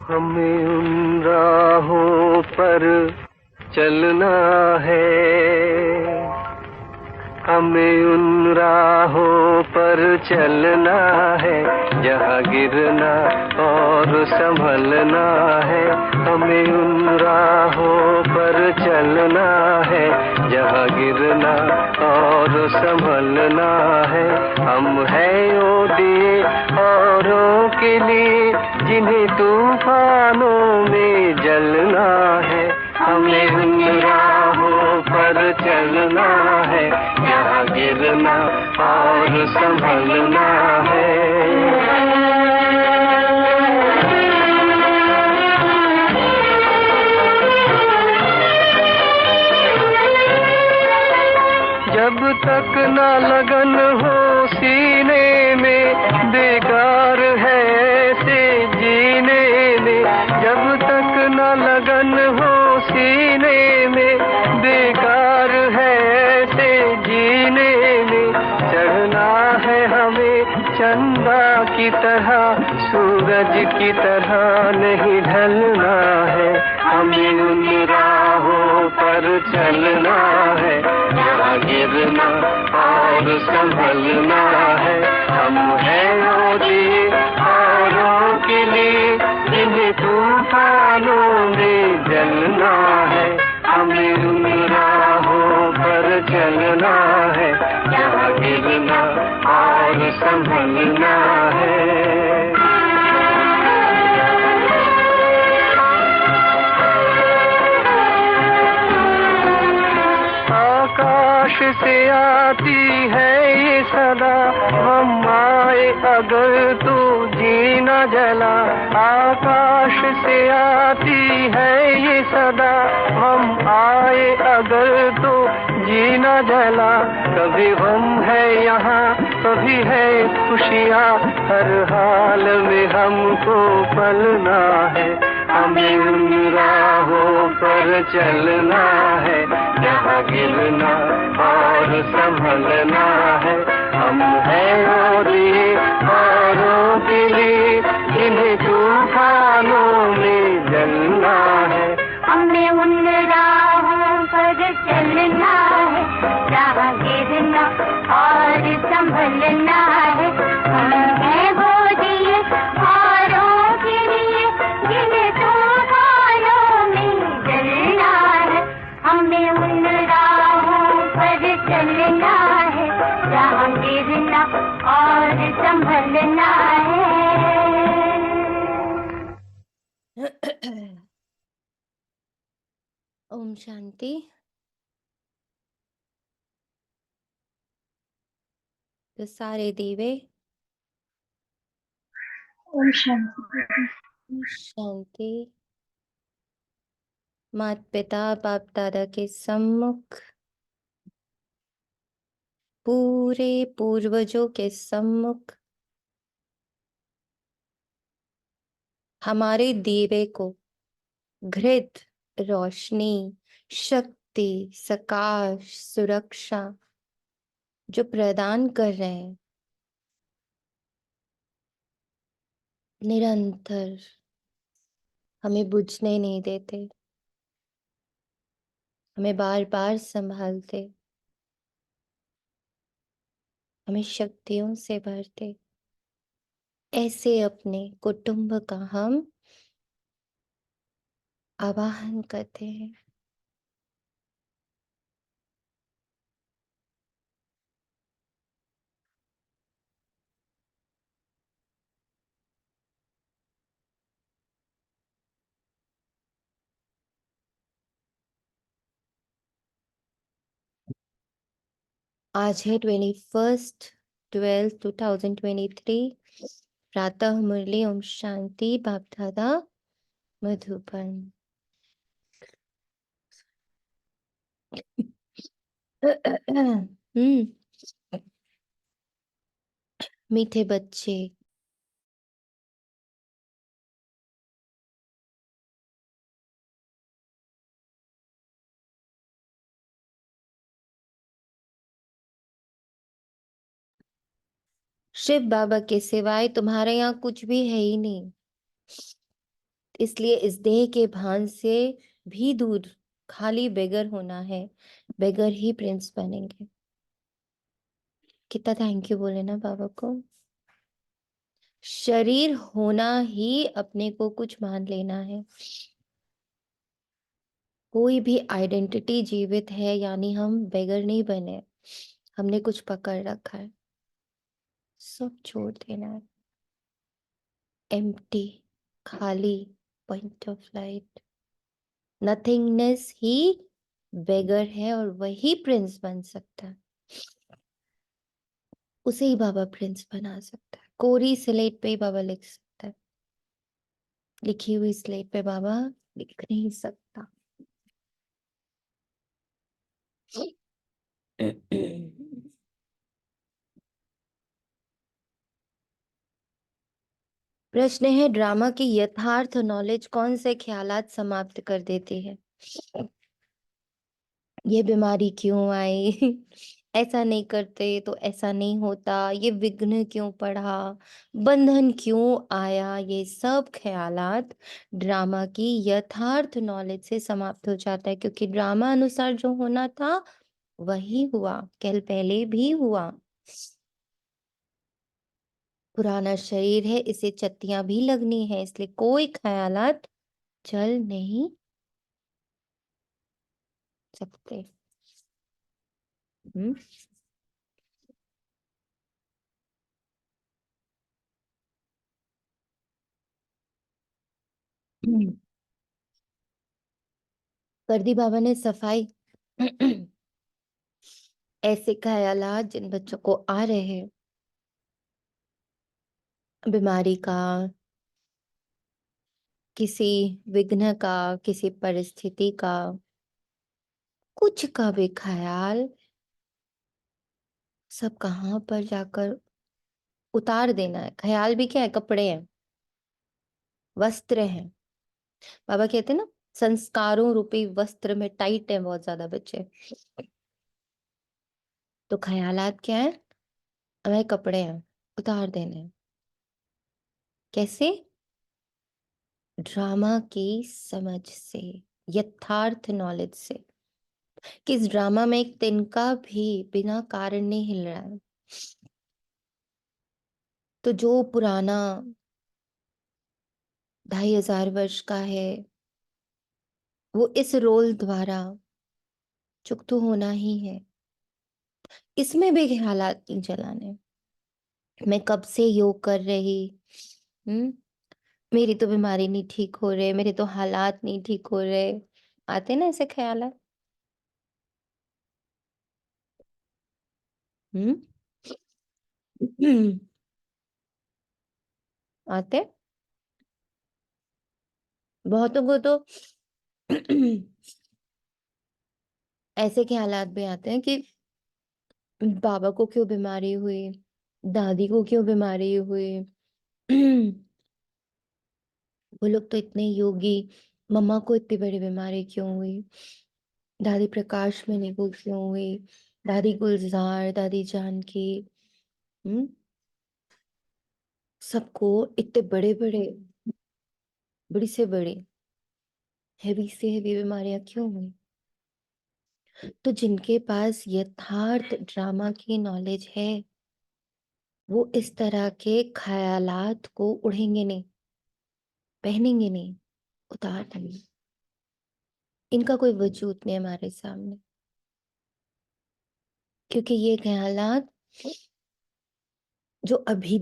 हमें उन राहों पर चलना है, हमें उन राहों पर चलना है जहाँ गिरना और संभलना है। हमें उन राहों पर चलना है जहाँ गिरना और संभलना है। हम हैं वो दिए औरों के लिए जिन्हें तूफानों में जलना है। हमें उन राहों पर चलना है जहाँ गिरना और संभलना है। जब तक न लगन हो सीने में बेकार है ऐसे जीने में। जब तक न लगन हो सीने में बेकार है ऐसे जीने में। चढ़ना है हमें चंदा की तरह सूरज की तरह नहीं ढलना है। हमें उन राहों पर चलना है जहाँ गिरना और संभलना है। हम हैं वो दिए औरों के लिए जिन्हें तूफानों में जलना है। हमें उन राहों पर चलना है जहाँ गिरना और संभलना है। आकाश से आती है ये सदा, हम आए अगर तो जीना जला। आकाश से आती है ये सदा, हम आए अगर तो जीना जला। कभी हम है यहाँ कभी है खुशियाँ, हर हाल में हमको पलना है। हमें उन राहों पर चलना है जहाँ गिरना और संभलना है। हम हैं वो दिए औरों के लिए जिन्हें तूफानों में जलना है। हमें उन राहों पर चलना है जहाँ गिरना और संभलना है। हम हैं वो दिए औरों के लिए जिन्हें तूफानों में जलना है। हमें उन राहों पर चलना है जहाँ गिरना और संभलना है। ओम शांति। तो सारे दीवे ओम शांति। शांति। माता पिता बाप दादा के सम्मुख, पूरे पूर्वजों के सम्मुख हमारे दीवे को घृत, रोशनी, शक्ति, सकाश, सुरक्षा जो प्रदान कर रहे हैं, निरंतर हमें बुझने नहीं देते, हमें बार बार संभालते, हमें शक्तियों से भरते। ऐसे अपने कुटुंब का हम आवाहन करते हैं। आज है 21/12/2023 प्रातः मुरली। ओम शांति। बाप दादा मधुबन। मीठे बच्चे, शिव बाबा के सिवाय तुम्हारे यहाँ कुछ भी है ही नहीं। इसलिए इस देह के भान से भी दूर खाली बेगर होना है, बेगर ही प्रिंस बनेंगे। कितना थैंक यू बोले ना बाबा को। शरीर होना ही अपने को कुछ मान लेना है। कोई भी आइडेंटिटी जीवित है यानी हम बेगर नहीं बने, हमने कुछ पकड़ रखा है, सब छोड़ देना है। एम्प्टी, खाली, पॉइंट ऑफ लाइट, नथिंगनेस ही बेगर है और वही प्रिंस बन सकता है। उसे ही बाबा प्रिंस बना सकता है। कोरी स्लेट पे ही बाबा लिख सकता है, लिखी हुई स्लेट पे बाबा लिख नहीं सकता। प्रश्न है, ड्रामा की यथार्थ नॉलेज कौन से ख्यालात समाप्त कर देती है? ये बीमारी क्यों आई? ऐसा नहीं करते तो ऐसा नहीं होता, ये विघ्न क्यों पड़ा, बंधन क्यों आया, ये सब ख्यालात ड्रामा की यथार्थ नॉलेज से समाप्त हो जाता है, क्योंकि ड्रामा अनुसार जो होना था वही हुआ, कल पहले भी हुआ। पुराना शरीर है, इसे चत्तियां भी लगनी है, इसलिए कोई ख्यालात चल नहीं सकते। हम्म। कर दी बाबा ने सफाई। ऐसे ख्यालात जिन बच्चों को आ रहे हैं, बीमारी का, किसी विघ्न का, किसी परिस्थिति का, कुछ का भी ख्याल, सब कहाँ पर जाकर उतार देना है। ख्याल भी क्या है? कपड़े हैं, वस्त्र हैं। बाबा कहते हैं ना, संस्कारों रूपी वस्त्र में टाइट है बहुत ज्यादा बच्चे। तो ख्यालात क्या है? हमारे कपड़े हैं, उतार देने हैं। कैसे? ड्रामा की समझ से, यथार्थ नॉलेज से, कि इस ड्रामा में एक तिनका भी बिना कारण नहीं हिल रहा है। तो जो पुराना 2500 वर्ष का है, वो इस रोल द्वारा चुप तो होना ही है। इसमें भी हालात नहीं चलाने। मैं कब से योग कर रही, हम्म, मेरी तो बीमारी नहीं ठीक हो रहे, मेरे तो हालात नहीं ठीक हो रहे, आते ना ऐसे ख्याल। हम्म। आते, बहुतों को तो ऐसे के हालात भी आते हैं कि बाबा को क्यों बीमारी हुई, दादी को क्यों बीमारी हुई। वो लोग तो इतने योगी, मम्मा को इतनी बड़ी बीमारी क्यों हुई, दादी प्रकाश में को क्यों हुई, दादी गुलजार, दादी जानकी। हम्म। सबको इतने बड़े बड़े, बड़ी से बड़ी, हैवी से हैवी बीमारियां क्यों हुई? तो जिनके पास यथार्थ ड्रामा की नॉलेज है, वो इस तरह के ख्यालात को उड़ेंगे नहीं, पहनेंगे नहीं, उतार देंगे। इनका कोई वजूद नहीं हमारे सामने, क्योंकि ये ख्यालात जो अभी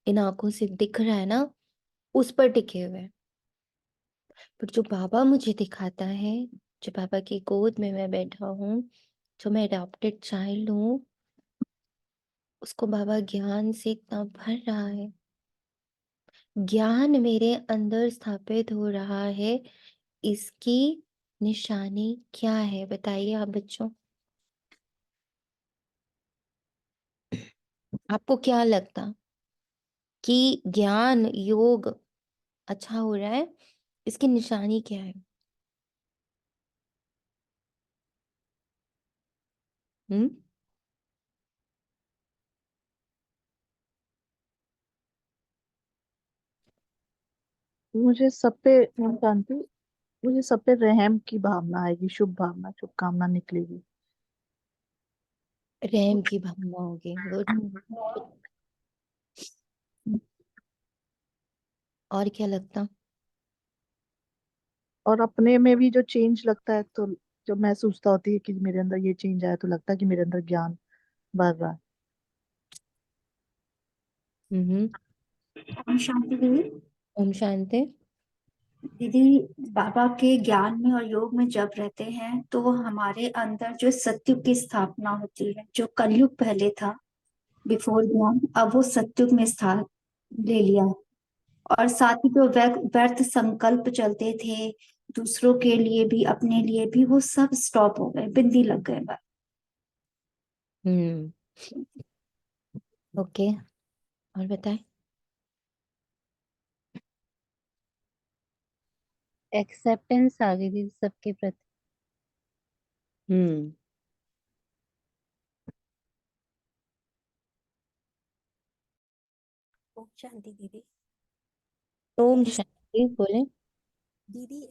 इन आंखों से दिख रहा है ना, उस पर टिके हुए हैं। पर जो बाबा मुझे दिखाता है, जो बाबा की गोद में मैं बैठा हूँ, जो मैं अडॉप्टेड चाइल्ड हूँ, उसको बाबा ज्ञान से इतना भर रहा है, ज्ञान मेरे अंदर स्थापित हो रहा है। इसकी निशानी क्या है बताइए आप बच्चों? आपको क्या लगता कि ज्ञान योग अच्छा हो रहा है, इसकी निशानी क्या है? हम्म। मुझे सब पे मैं जानती हूँ, मुझे सब पे रहम की भावना आएगी, शुभ भावना, शुभकामना निकलेगी। रहम की भावना होगी, गुड। और क्या लगता? और अपने में भी जो चेंज लगता है, तो जब महसूसता होती है कि मेरे अंदर ये चेंज आया, तो लगता है कि मेरे अंदर ज्ञान बढ़ रहा है। हम्म। ओम शांति दीदी। ओम शांति। दीदी, बाबा के ज्ञान में और योग में जब रहते हैं तो हमारे अंदर जो सत्युग की स्थापना होती है, जो कलयुग पहले था बिफोर ज्ञान, अब वो सत्युग में स्थान ले लिया। और साथ ही जो व्यर्थ संकल्प चलते थे दूसरों के लिए भी अपने लिए भी, वो सब स्टॉप हो गए, बिंदी लग गए बस। हम्म। ओके, और बताएं। एक्सेप्टेंस आ गई थी सबके प्रति। हम्म। ओम शांति दीदी। ओम शांति, बोले। दीदी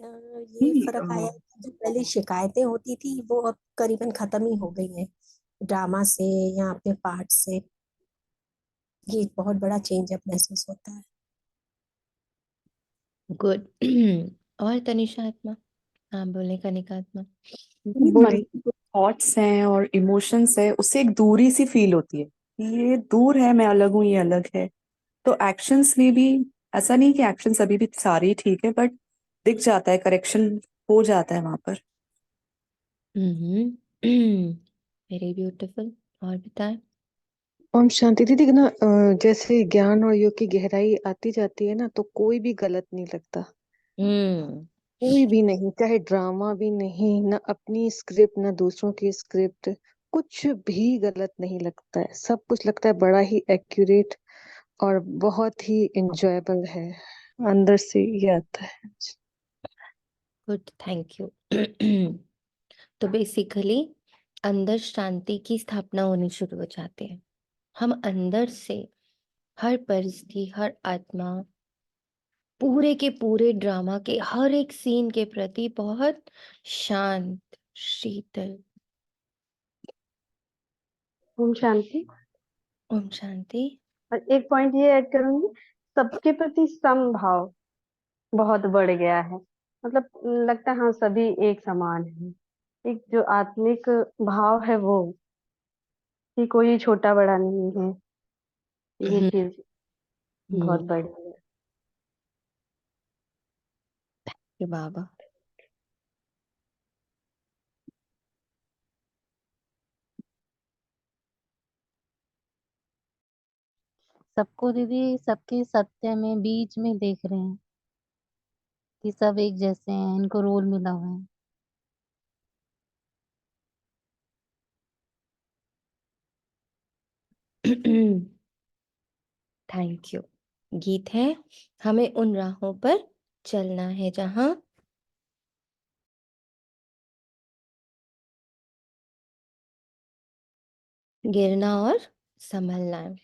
ये फर्क आया कि जो पहले शिकायतें होती थी वो अब करीबन खत्म ही हो गई हैं, ड्रामा से या अपने पार्ट से। ये एक बहुत बड़ा चेंज अब महसूस होता है। गुड। और तनिषा आत्मा? हाँ, बोले कनिका आत्मा। ये मन की जो थॉट्स हैं और इमोशंस है, उससे एक दूरी सी फील होती है कि ये दूर है, मैं अलग हूँ, ये अलग है। तो एक्शंस में भी ऐसा नहीं कि एक्शंस अभी भी सारे ही ठीक है, बट दिख जाता है, करेक्शन हो जाता है वहां पर। Very beautiful. और बताएं। ओम शांति दीदी ना, जैसे ज्ञान और योग की गहराई आती जाती है ना, तो कोई भी गलत नहीं लगता। हम्म। कोई भी नहीं, चाहे ड्रामा भी नहीं, ना अपनी स्क्रिप्ट ना दूसरों की स्क्रिप्ट, कुछ भी गलत नहीं लगता है। सब कुछ लगता है बड़ा ही एक्यूरेट और बहुत ही इंजॉयबल है। अंदर से ये आता है। Good, thank you. तो बेसिकली अंदर शांति की स्थापना होनी शुरू हो जाती है। हम अंदर से हर परिस्थिति, हर आत्मा, पूरे के पूरे ड्रामा के हर एक सीन के प्रति बहुत शांत, शीतल। ओम शांति। ओम शांति। और एक पॉइंट ये ऐड करूंगी, सबके प्रति समभाव बहुत बढ़ गया है। मतलब लगता है हाँ सभी एक समान है। एक जो आत्मिक भाव है वो, कि कोई छोटा बड़ा नहीं है, ये चीज बहुत बढ़ गई है। बाबा। सबको दीदी सबके सत्य में बीच में देख रहे हैं कि सब एक जैसे हैं, इनको रोल मिला हुआ है। Thank you. गीत है, हमें उन राहों पर चलना है जहां गिरना और संभलना है।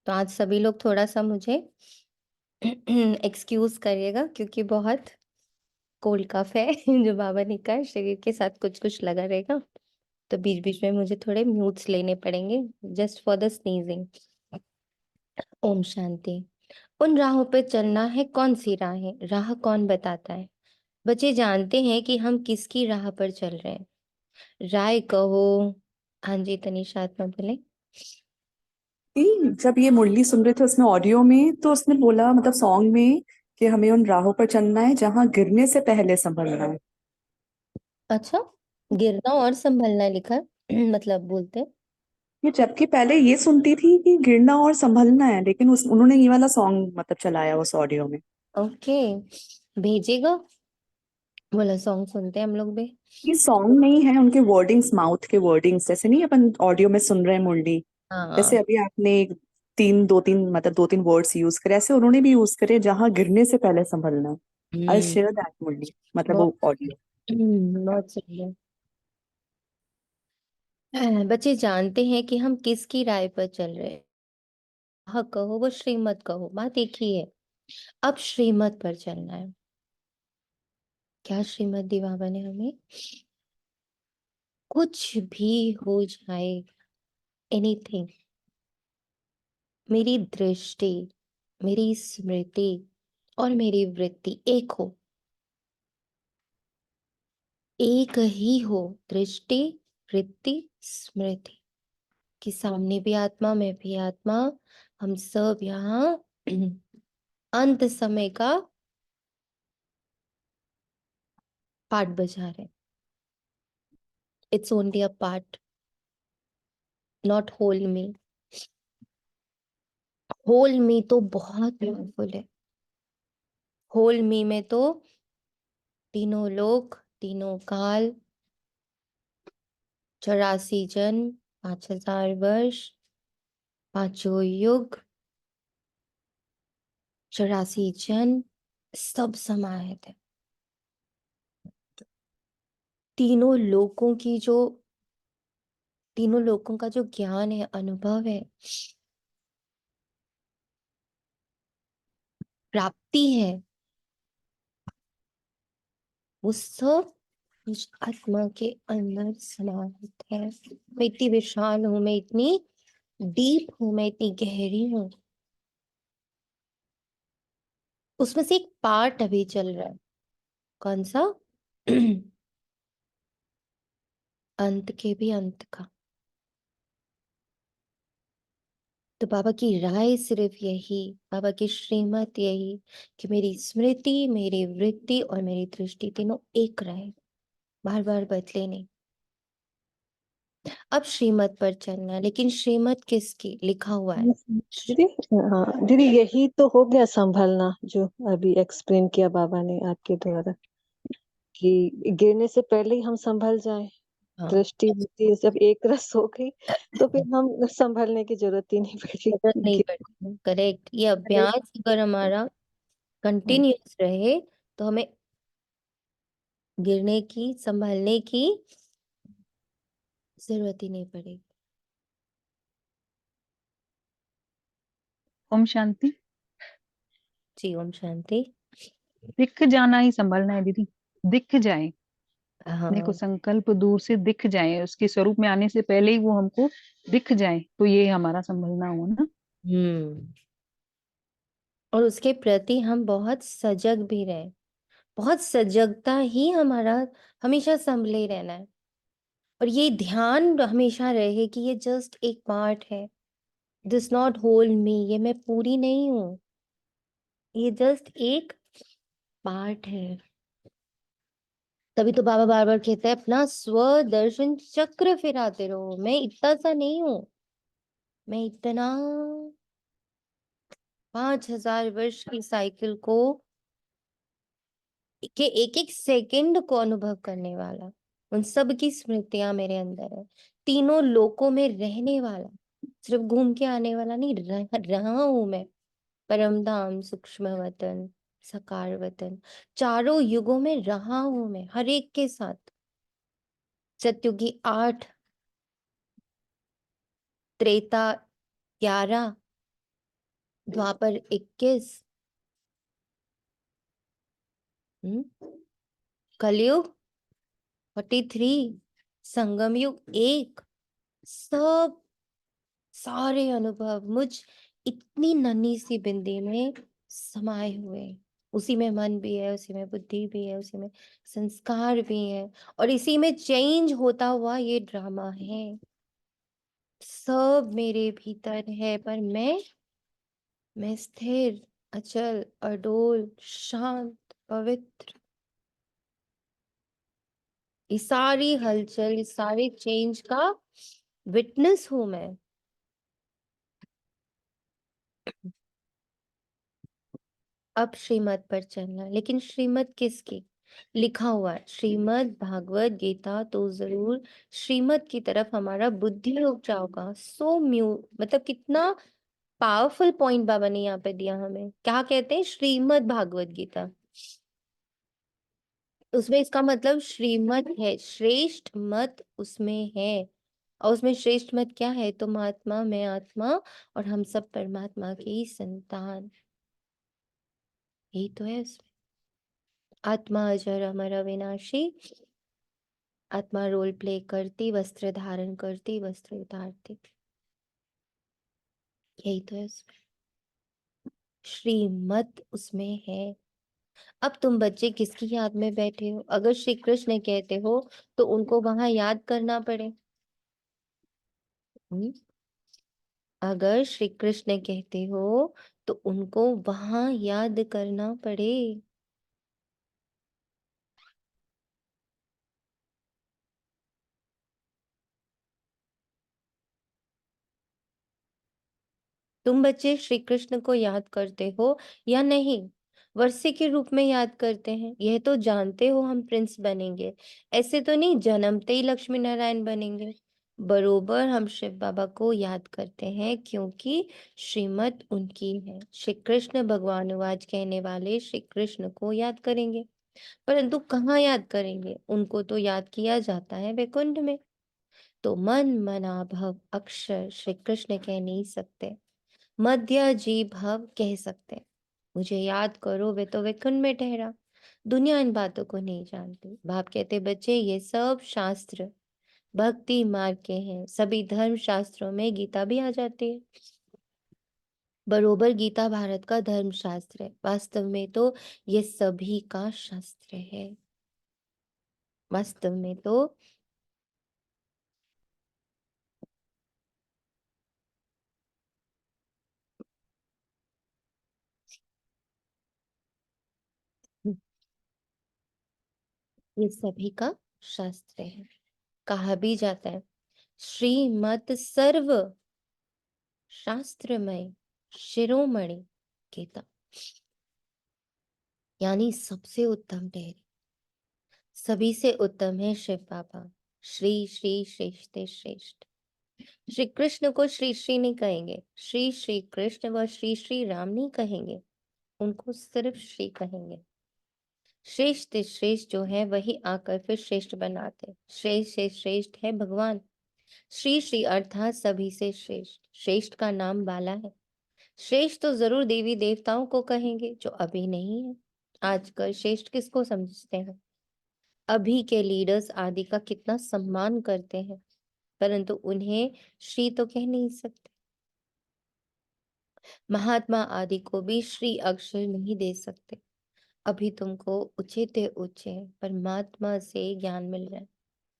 तो आज सभी लोग थोड़ा सा मुझे एक्सक्यूज करिएगा, क्योंकि बहुत कोल्ड कफ है जो बाबा ने कहा शरीर के साथ कुछ कुछ लगा रहेगा, तो बीच बीच में मुझे थोड़े म्यूट्स लेने पड़ेंगे just for the sneezing. Om Shanti. उन राहों पे चलना है, कौन सी राह है? राह कौन बताता है? बच्चे जानते हैं कि हम किसकी राह पर चल रहे हैं? राय कहो। हाँ जी, तनिषा आत्मा बोले। जब ये मुरली सुन रहे थे उसमें ऑडियो में, तो उसने बोला, मतलब सॉन्ग में, कि हमें उन राहों पर चलना है जहां गिरने से पहले संभलना है। अच्छा, गिरना और संभलना लिखा है। मतलब बोलते। ये जबकि पहले ये सुनती थी कि गिरना और संभलना है, लेकिन उन्होंने ये वाला सॉन्ग मतलब चलाया उस ऑडियो में। ओके, भेजेगा बोला, सॉन्ग सुनते हैं हम लोग भी। ये सॉन्ग नहीं है, उनके वर्डिंग्स, माउथ के वर्डिंग्स, जैसे नहीं अपन ऑडियो में सुन रहे हैं मुरली, जैसे हाँ। अभी आपने दो तीन वर्ड्स यूज करे, ऐसे उन्होंने भी यूज करे, जहां गिरने से पहले संभलना है। आई हम्म। शेयर दैट मुरली, मतलब बहुत वो ऑडियो। बहुत सुंदर। बच्चे जानते हैं कि हम किसकी राय पर चल रहे हैं। हाँ कहो, वो श्रीमत कहो, बात एक ही है। अब श्रीमत पर चलना है। क्या श्रीमत दी बाबा ने हमें? कुछ भी हो जाए, एनीथिंग, मेरी दृष्टि, मेरी स्मृति और मेरी वृत्ति एक हो, एक ही हो। दृष्टि, वृत्ति, स्मृति कि सामने भी आत्मा, मैं भी आत्मा, हम सब यहाँ अंत समय का पार्ट बजा रहे। It's only a part, not whole me. Whole me तो बहुत पावरफुल है। होल मी में तो तीनों लोक, तीनों काल, 84 जन्म, 5000 वर्ष, पांचों युग, 84 जन्म सब समाहित है। तीनों लोकों की जो, तीनों लोकों का जो ज्ञान है, अनुभव है, प्राप्ति है, वो सब मुझ आत्मा के अंदर समाहित है। मैं इतनी विशाल हूं, मैं इतनी डीप हूं, मैं इतनी गहरी हूं। उसमें से एक पार्ट अभी चल रहा है। कौन सा? अंत के भी अंत का। तो बाबा की राय सिर्फ यही, बाबा की श्रीमत यही कि मेरी स्मृति, मेरी वृत्ति और मेरी दृष्टि तीनों एक रहे, बार बार बदले नहीं। अब श्रीमत पर चलना है, लेकिन श्रीमत किसकी? लिखा हुआ है। दीदी, हाँ दीदी, यही तो हो गया संभलना, जो अभी एक्सप्लेन किया बाबा ने आपके द्वारा, कि गिरने से पहले ही हम संभल जाएं। हाँ, दृष्टि बुद्धि जब एक रस हो गई तो फिर हम संभलने की जरूरत ही नहीं जरूरत नहीं पड़ेगी। पड़ती। करेक्ट। ये अभ्यास अगर हमारा कंटिन्यूस रहे तो हमें गिरने की, संभलने की जरूरत ही नहीं पड़ेगी। ओम शांति। जी, ओम शांति। दिख जाना ही संभलना है दीदी, दिख जाए, अपने को हाँ, संकल्प दूर से दिख जाए, उसके स्वरूप में आने से पहले ही वो हमको दिख जाए, तो ये हमारा संभलना हुआ ना। और उसके प्रति हम बहुत सजग भी रहे। बहुत सजगता ही हमारा हमेशा संभले रहना है। और ये ध्यान हमेशा रहे कि ये जस्ट एक पार्ट है, दिस नॉट होल मी, ये मैं पूरी नहीं हूँ, ये जस्ट एक पार्ट है। तभी तो बाबा बार बार कहते हैं अपना स्वदर्शन चक्र फिराते रहो। मैं इतना सा नहीं हूं, मैं इतना 5000 वर्ष की साइकिल को के एक एक सेकंड को अनुभव करने वाला, उन सब की स्मृतियां मेरे अंदर है। तीनों लोकों में रहने वाला, सिर्फ घूम के आने वाला नहीं, रहा हूं मैं। परम धाम, सूक्ष्म वतन, साकार वतन, चारों युगों में रहा हूं मैं, हर एक के साथ। सत्युगी 8, त्रेता 11, द्वापर 21, कलयुग 43, संगम युग 1, सब सारे अनुभव मुझ इतनी नन्ही सी बिंदी में समाये हुए हैं। उसी में मन भी है, उसी में बुद्धि भी है, उसी में संस्कार भी है, और इसी में चेंज होता हुआ ये ड्रामा है। सब मेरे भीतर है, पर मैं स्थिर, अचल, अडोल, शांत, पवित्र। ये सारी हलचल, इस सारे चेंज का विटनेस हूं मैं। अब श्रीमत पर चलना, लेकिन श्रीमत किसकी? लिखा हुआ है श्रीमद भागवत गीता, तो जरूर श्रीमत की तरफ हमारा बुद्धि रुक जाओगा। सो मतलब कितना पावरफुल पॉइंट बाबा ने यहाँ पे दिया हमें। क्या कहते हैं? श्रीमद भागवत गीता, उसमें इसका मतलब श्रीमत है, श्रेष्ठ मत उसमें है। और उसमें श्रेष्ठ मत क्या है? तुम आत्मा, मैं आत्मा, और हम सब परमात्मा की संतान। यही तो है उसमें। आत्मा अजर अमर अविनाशी, आत्मा रोल प्ले करती, वस्त्र धारण करती, वस्त्र उतारती, यही तो है उसमें। श्रीमत उसमें है। अब तुम बच्चे किसकी याद में बैठे हो? अगर श्री कृष्ण कहते हो तो उनको वहां याद करना पड़े। अगर श्री कृष्ण कहते हो तो उनको वहां याद करना पड़े। तुम बच्चे श्री कृष्ण को याद करते हो या नहीं? वर्षे के रूप में याद करते हैं, यह तो जानते हो हम प्रिंस बनेंगे। ऐसे तो नहीं जन्मते ही लक्ष्मी नारायण बनेंगे। बरोबर हम शिव बाबा को याद करते हैं क्योंकि श्रीमत उनकी है। श्री कृष्ण भगवानुवाच कहने वाले श्री कृष्ण को याद करेंगे, परंतु कहाँ याद करेंगे? उनको तो याद किया जाता है वैकुंठ में। तो मन मना भव अक्षर श्री कृष्ण कह नहीं सकते, मध्य जी भव कह सकते। मुझे याद करो, वे तो वैकुंठ में ठहरा। दुनिया इन बातों को नहीं जानती। बाप कहते बच्चे ये सब शास्त्र भक्ति मार्ग के हैं। सभी धर्म शास्त्रों में गीता भी आ जाती है। बरोबर गीता भारत का धर्म शास्त्र है। वास्तव में तो ये सभी का शास्त्र है। वास्तव में तो ये सभी का शास्त्र है। कहा भी जाता है श्रीमत सर्व शास्त्रमय शिरोमणि गीता, यानी सबसे उत्तम ठहरी। सभी से उत्तम है शिव बाबा। श्री श्री श्रेष्ठ श्रेष्ठ। श्री कृष्ण को श्री श्री नहीं कहेंगे, श्री श्री कृष्ण व श्री श्री राम नहीं कहेंगे, उनको सिर्फ श्री कहेंगे। श्रेष्ठ श्रेष्ठ जो है वही आकर फिर श्रेष्ठ बनाते। श्रेष्ठ से श्रेष्ठ है भगवान। श्री श्री अर्थात सभी से श्रेष्ठ। श्रेष्ठ का नाम बाला है। श्रेष्ठ तो जरूर देवी देवताओं को कहेंगे जो अभी नहीं है। आजकल श्रेष्ठ किसको समझते हैं? अभी के लीडर्स आदि का कितना सम्मान करते हैं, परंतु उन्हें श्री तो कह नहीं सकते। महात्मा आदि को भी श्री अक्षर नहीं दे सकते। अभी तुमको ऊंचे ऊंचे परमात्मा से ज्ञान मिल रहा है।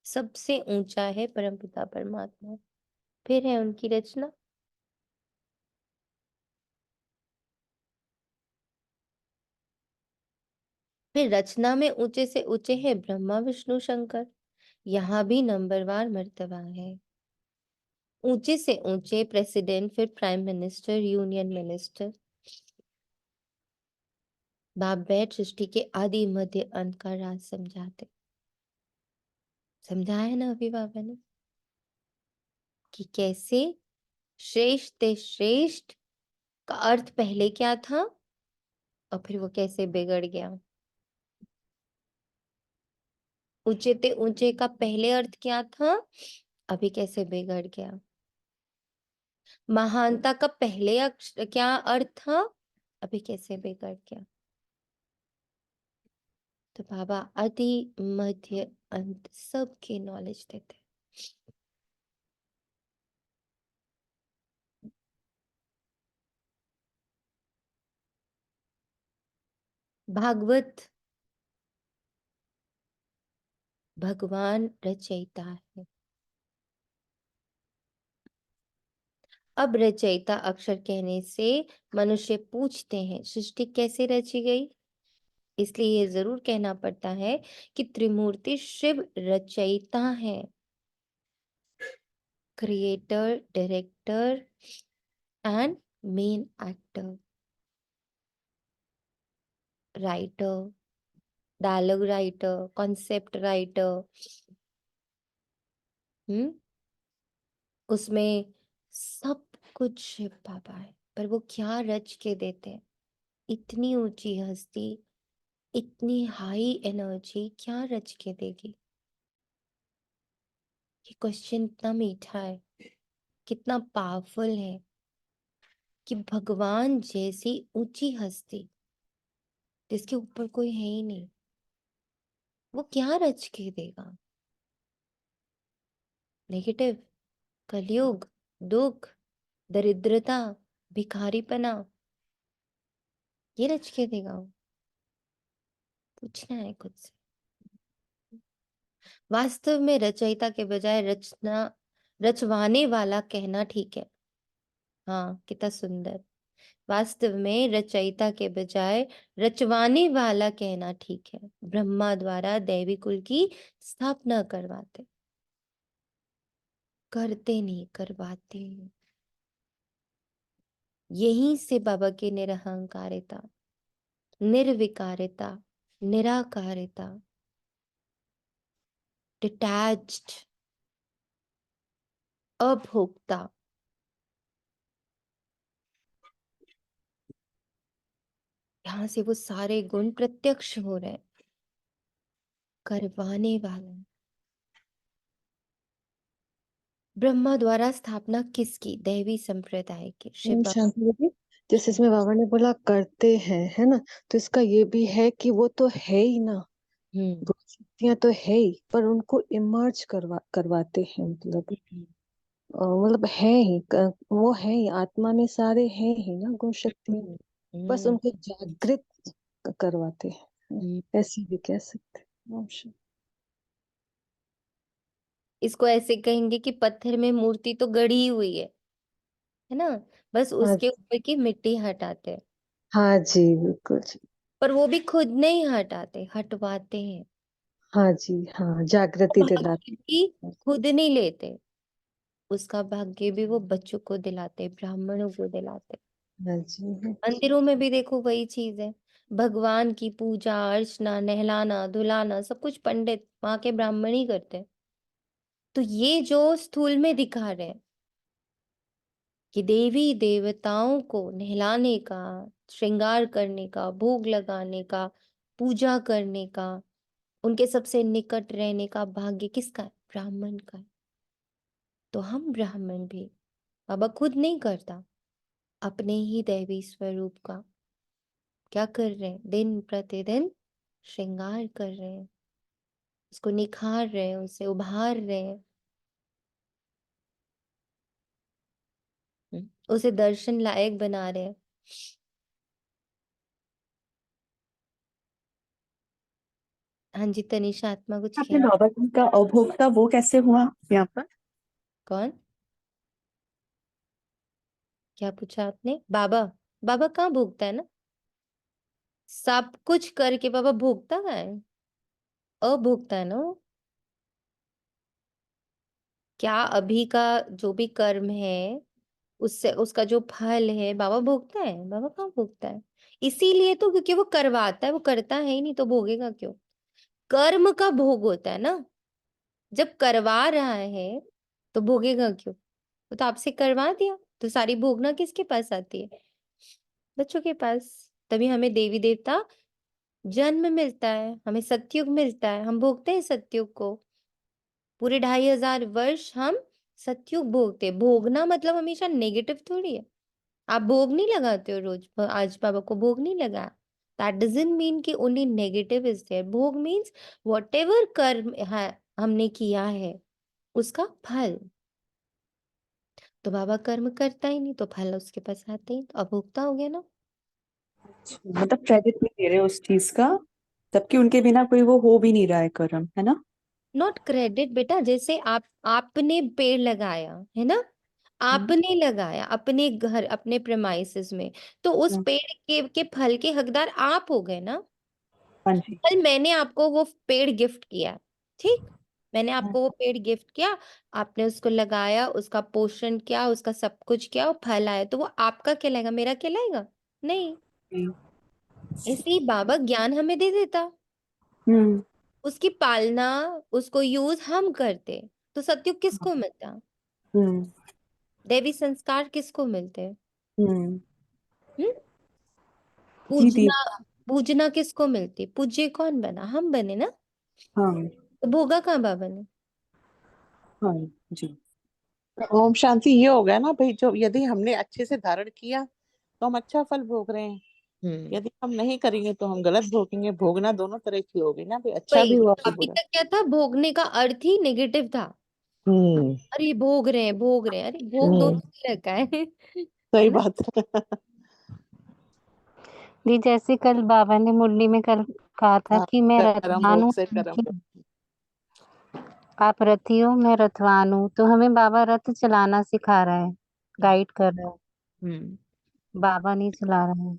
सबसे ऊंचा है परमपिता परमात्मा, फिर है उनकी रचना। फिर रचना में ऊंचे से ऊंचे है ब्रह्मा विष्णु शंकर। यहाँ भी नंबरवार मर्तबा है। ऊंचे से ऊंचे प्रेसिडेंट, फिर प्राइम मिनिस्टर, यूनियन मिनिस्टर। बाप बैठ सृष्टि के आदि मध्य अंत का राज समझाते। समझाया ना अभी बाबा ने कि कैसे श्रेष्ठ ते श्रेष्ठ का अर्थ पहले क्या था और फिर वो कैसे बिगड़ गया। ऊंचे ते ऊंचे का पहले अर्थ क्या था, अभी कैसे बिगड़ गया। महानता का पहले क्या अर्थ था, अभी कैसे बिगड़ गया। तो बाबा आदि मध्य अंत सबकी नॉलेज देते। भागवत भगवान रचयिता है। अब रचयिता अक्षर कहने से मनुष्य पूछते हैं सृष्टि कैसे रची गई। इसलिए ये जरूर कहना पड़ता है कि त्रिमूर्ति शिव रचयिता है। Creator, director and main actor, writer, dialogue writer, concept writer. उसमें सब कुछ शिव बाबा है, पर वो क्या रच के देते हैं। इतनी ऊंची हस्ती, इतनी हाई एनर्जी क्या रच के देगी। ये क्वेश्चन इतना मीठा है, कितना पावरफुल है कि भगवान जैसी ऊंची हस्ती जिसके ऊपर कोई है ही नहीं, वो क्या रच के देगा? नेगेटिव, कलयुग, दुख, दरिद्रता, भिखारीपना, ये रच के देगा वो? पूछना है खुद से। वास्तव में रचयिता के बजाय रचवाने वाला कहना ठीक है। हाँ, कितना सुंदर। वास्तव में रचयिता के बजाय रचवाने वाला कहना ठीक है। ब्रह्मा द्वारा दैवी कुल की स्थापना करवाते, करते नहीं, करवाते हैं। यहीं से बाबा की निरहंकारिता, निर्विकारिता, निराकारिता, डिटैच्ड, अभोक्ता, यहां से वो सारे गुण प्रत्यक्ष हो रहे हैं। करवाने वाला। ब्रह्मा द्वारा स्थापना किसकी? दैवी संप्रदाय की। शिव बाबा। शांति दीदी, जैसे इसमें बाबा ने बोला करते हैं, है ना, तो इसका ये भी है कि वो तो है ही ना, हम्म वो शक्तियां तो है ही, पर उनको इमर्ज करवाते हैं, मतलब है ही, वो है ही, आत्मा में सारे हैं ही ना गुण शक्तियां, हम्म, बस हम्म, उनको जागृत करवाते हैं, हम्म। ऐसे भी कह सकते हैं। इसको ऐसे कहेंगे कि पत्थर में मूर्ति तो गढ़ी हुई है ना, बस हाँ उसके ऊपर की मिट्टी हटाते हैं। हाँ जी, बिल्कुल जी। पर वो भी खुद नहीं हटाते, हटवाते हैं। हाँ जी, हाँ, जागृति भाग्य दिलाते भी हैं। खुद नहीं लेते, उसका भाग्य भी वो बच्चों को दिलाते, ब्राह्मणों को दिलाते। हाँ जी, हाँ जी। मंदिरों में भी देखो वही चीज है। भगवान की पूजा अर्चना, नहलाना धुलाना, सब कुछ पंडित वहां के ब्राह्मण ही करते हैं। तो ये जो स्थूल में दिखा रहे हैं कि देवी देवताओं को नहलाने का, श्रृंगार करने का, भोग लगाने का, पूजा करने का, उनके सबसे निकट रहने का भाग्य किसका है? ब्राह्मण का है। तो हम ब्राह्मण भी, बाबा खुद नहीं करता, अपने ही दैवी स्वरूप का क्या कर रहे हैं? दिन प्रतिदिन श्रृंगार कर रहे हैं, उसको निखार रहे हैं, उसे उभार रहे हैं। उसे दर्शन लायक बना रहे हैं। हाँ जी, तनिषा आत्मा कुछ आपने कह। बाबा जी का अभोक्ता वो कैसे हुआ यहाँ पर? कौन? क्या पूछा आपने? बाबा, बाबा कहाँ भोगता है ना, सब कुछ करके बाबा भोगता है, अभोगता है ना वो। क्या अभी का जो भी कर्म है, उससे उसका जो फल है बाबा भोगता है? बाबा कहाँ भोगता है? इसीलिए तो, क्योंकि वो करवाता है, वो करता है ही नहीं तो भोगेगा क्यों? कर्म का भोग होता है ना, जब करवा रहा है तो भोगेगा क्यों? वो तो आपसे करवा दिया, तो सारी भोगना किसके पास आती है? बच्चों के पास। तभी हमें देवी देवता जन्म मिलता है, हमें सतयुग मिलता है, हम भोगते हैं सतयुग को। पूरे 2500 वर्ष हम सतयुग भोगते। भोगना मतलब हमेशा नेगेटिव थोड़ी है। आप भोग नहीं लगाते हो रोज, आज बाबा को भोग नहीं लगा, दैट डजंट मीन कि ओनली नेगेटिव इज देयर। भोग मीन्स वॉट एवर कर्म है हमने किया है, उसका फल। तो बाबा कर्म करता ही नहीं तो फल उसके पास आता ही, तो अभोक्ता हो गया ना। मतलब क्रेडिट नहीं दे रहे उस चीज का, जबकि उनके बिना कोई वो हो भी नहीं रहा है कर्म, है ना? नॉट क्रेडिट बेटा, जैसे आपने पेड़ लगाया है ना, हम्म, आपने लगाया अपने घर, अपने प्रेमाइसेस में, तो उस हम्म, पेड़ के फल के हकदार आप हो गए ना। हाँ जी। कल मैंने आपको वो पेड़ गिफ्ट किया, ठीक, मैंने हाँ, आपको वो पेड़ गिफ्ट किया, आपने उसको लगाया, उसका पोषण किया, उसका सब कुछ किया, वो फल आया, तो वो आपका कहलाएगा, मेरा कहलाएगा नहीं। जी। ऐसे ही बाबा ज्ञान हमें दे देता, हम्म, उसकी पालना, उसको यूज हम करते, तो सत्युग किसको मिलता? हम्म, दैवी संस्कार किसको मिलते? हम्म। हम्म? जी दी। पूजना, पूजना किसको मिलती? पूज्य कौन बना? हम बने ना। हाँ, तो भोगा कहाँ बाबा ने? हाँ जी। ओम शांति, ये हो गया ना भाई, जो यदि हमने अच्छे से धारण किया तो हम अच्छा फल भोग रहे हैं, यदि हम नहीं करेंगे तो हम गलत भोगेंगे। भोगना दोनों तरह की होगी ना, भी अच्छा भी वही हुआ भी अभी बुरा। तक क्या था, भोगने का अर्थ ही नेगेटिव था। हम्म। अरे भोग रहे हैं, भोग रहे हैं, अरे भोग दोनों तरह का है सही ना। बात है। दी जैसे कल बाबा ने मुरली में कल कहा था हाँ, कि मैं कर्म रथवान भोग हूँ, से कर्म भोग। आप रथी हो मैं रथवान हूँ। तो हमें बाबा रथ चलाना सिखा रहा है, गाइड कर रहा है, हम्म बाबा नहीं चला रहे हैं।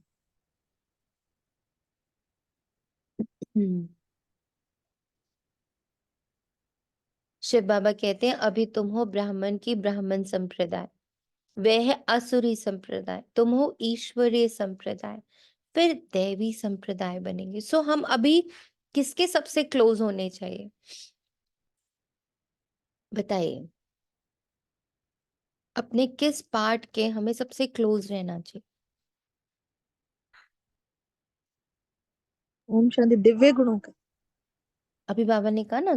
हम्म शिव बाबा कहते हैं अभी तुम हो ब्राह्मण की ब्राह्मण संप्रदाय, वह है असुरी संप्रदाय, तुम हो ईश्वरीय संप्रदाय, फिर दैवी संप्रदाय बनेंगे। सो हम अभी किसके सबसे क्लोज होने चाहिए बताइए, अपने किस पार्ट के हमें सबसे क्लोज रहना चाहिए। ओम शांति। दिव्य गुणों का। अभी बाबा ने कहा ना,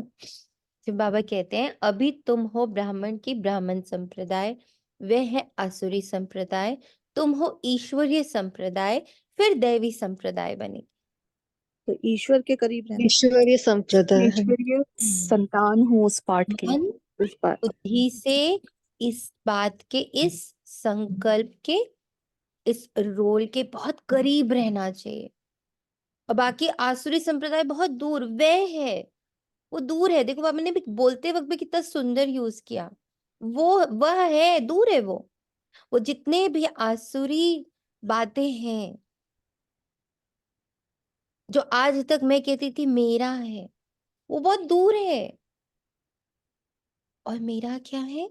फिर बाबा कहते हैं अभी तुम हो ब्राह्मण की ब्राह्मण संप्रदाय, वह है आसुरी संप्रदाय, तुम हो ईश्वरीय संप्रदाय, फिर दैवी संप्रदाय बने। तो ईश्वर के करीब रहना। ईश्वरीय संप्रदाय है। ईश्वरीय संतान हूँ उस पाठ की। मन उस बात बुद्धि से इस बात के, इस संकल्प के, इस रोल के बहुत करीब रहना चाहिए। और बाकी आसुरी संप्रदाय बहुत दूर, वह है, वो दूर है। देखो बाबा ने भी बोलते वक्त भी कितना सुंदर यूज किया, वह है, दूर है वो जितने भी आसुरी बातें हैं जो आज तक मैं कहती थी मेरा है, वो बहुत दूर है। और मेरा क्या है,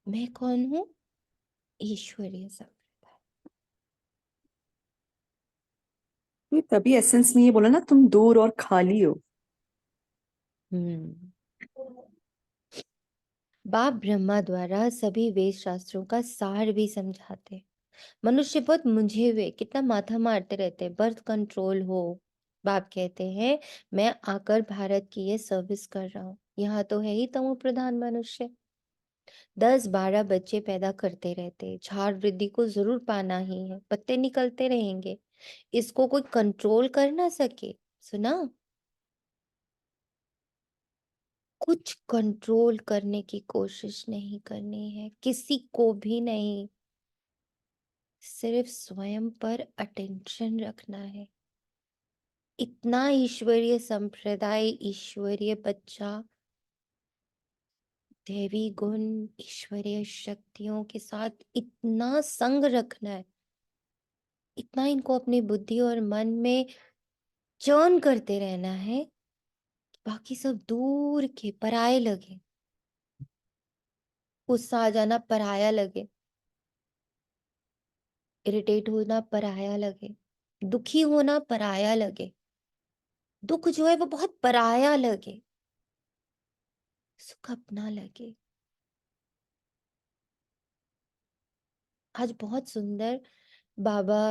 मैं कौन हूं, ईश्वरीय संप्रदाय। ये तभी एसेंस में ये बोला ना, तुम दूर और खाली हो। हम्म बाप ब्रह्मा द्वारा सभी वेद शास्त्रों का सार भी समझाते। मनुष्य बहुत मुंझे हुए कितना माथा मारते रहते, बर्थ कंट्रोल हो। बाप कहते हैं मैं आकर भारत की ये सर्विस कर रहा हूँ। यहाँ तो है ही तमो प्रधान मनुष्य, 10-12 बच्चे पैदा करते रहते, झाड़ वृद्धि को जरूर पाना ही है, पत्ते निकलते रहेंगे, इसको कोई कंट्रोल कर ना सके। सुना, कुछ कंट्रोल करने की कोशिश नहीं करनी है, किसी को भी नहीं, सिर्फ स्वयं पर अटेंशन रखना है। इतना ईश्वरीय संप्रदाय, ईश्वरीय बच्चा, देवी गुण, ईश्वरीय शक्तियों के साथ इतना संग रखना है, इतना इनको अपनी बुद्धि और मन में चर्न करते रहना है, बाकी सब दूर के पराये लगे, गुस्सा आ जाना पराया लगे, इरिटेट होना पराया लगे, दुखी होना पराया लगे, दुख जो है वो बहुत पराया लगे, सुख अपना लगे। आज बहुत सुंदर बाबा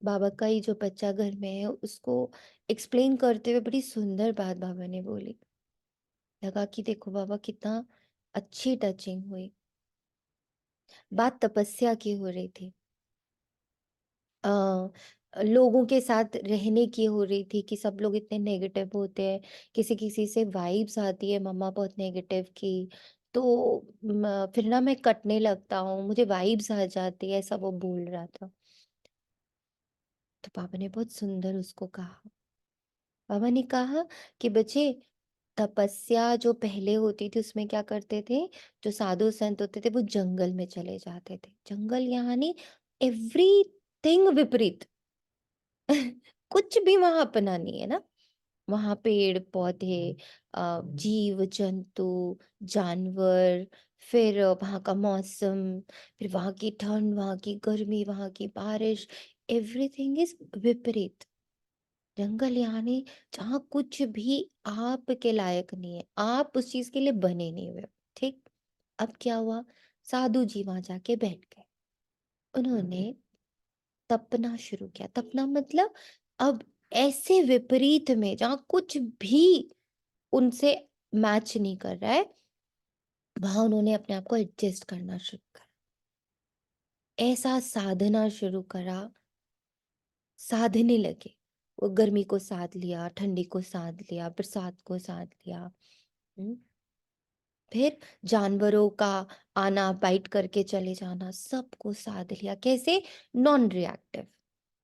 बाबा का ही जो बच्चा घर में है उसको एक्सप्लेन करते हुए बड़ी सुंदर बात बाबा ने बोली। लगा कि देखो बाबा कितना अच्छी टचिंग हुई। बात तपस्या की हो रही थी, आ, लोगों के साथ रहने की हो रही थी कि सब लोग इतने नेगेटिव होते हैं, किसी किसी से वाइब्स आती है मम्मा बहुत नेगेटिव की, तो फिर ना मैं कटने लगता हूँ, मुझे वाइब्स आ जाती है, ऐसा वो बोल रहा था। तो पापा ने बहुत सुंदर उसको कहा, पापा ने कहा कि बच्चे तपस्या जो पहले होती थी उसमें क्या करते थे, जो साधु संत होते थे वो जंगल में चले जाते थे, जंगल यानी एवरीथिंग विपरीत कुछ भी वहां अपना नहीं है ना, वहां पेड़ पौधे, जीव जंतु, जानवर, फिर वहां का मौसम, फिर वहां की ठंड, वहां की गर्मी, वहां की बारिश, एवरीथिंग इज विपरीत। जंगल यानी जहाँ कुछ भी आपके लायक नहीं है, आप उस चीज के लिए बने नहीं हुए। ठीक, अब क्या हुआ, साधु जी वहां जाके बैठ गए, उन्होंने तपना शुरू किया। तपना मतलब अब ऐसे विपरीत में जहाँ कुछ भी उनसे मैच नहीं कर रहा है, वहां उन्होंने अपने आप को एडजस्ट करना शुरू कर। ऐसा साधना शुरू करा, साधने लगे। वो गर्मी को साध लिया, ठंडी को साध लिया, बरसात को साध लिया। फिर जानवरों का आना, बाइट करके चले जाना, सबको साध लिया। कैसे? नॉन रिएक्टिव,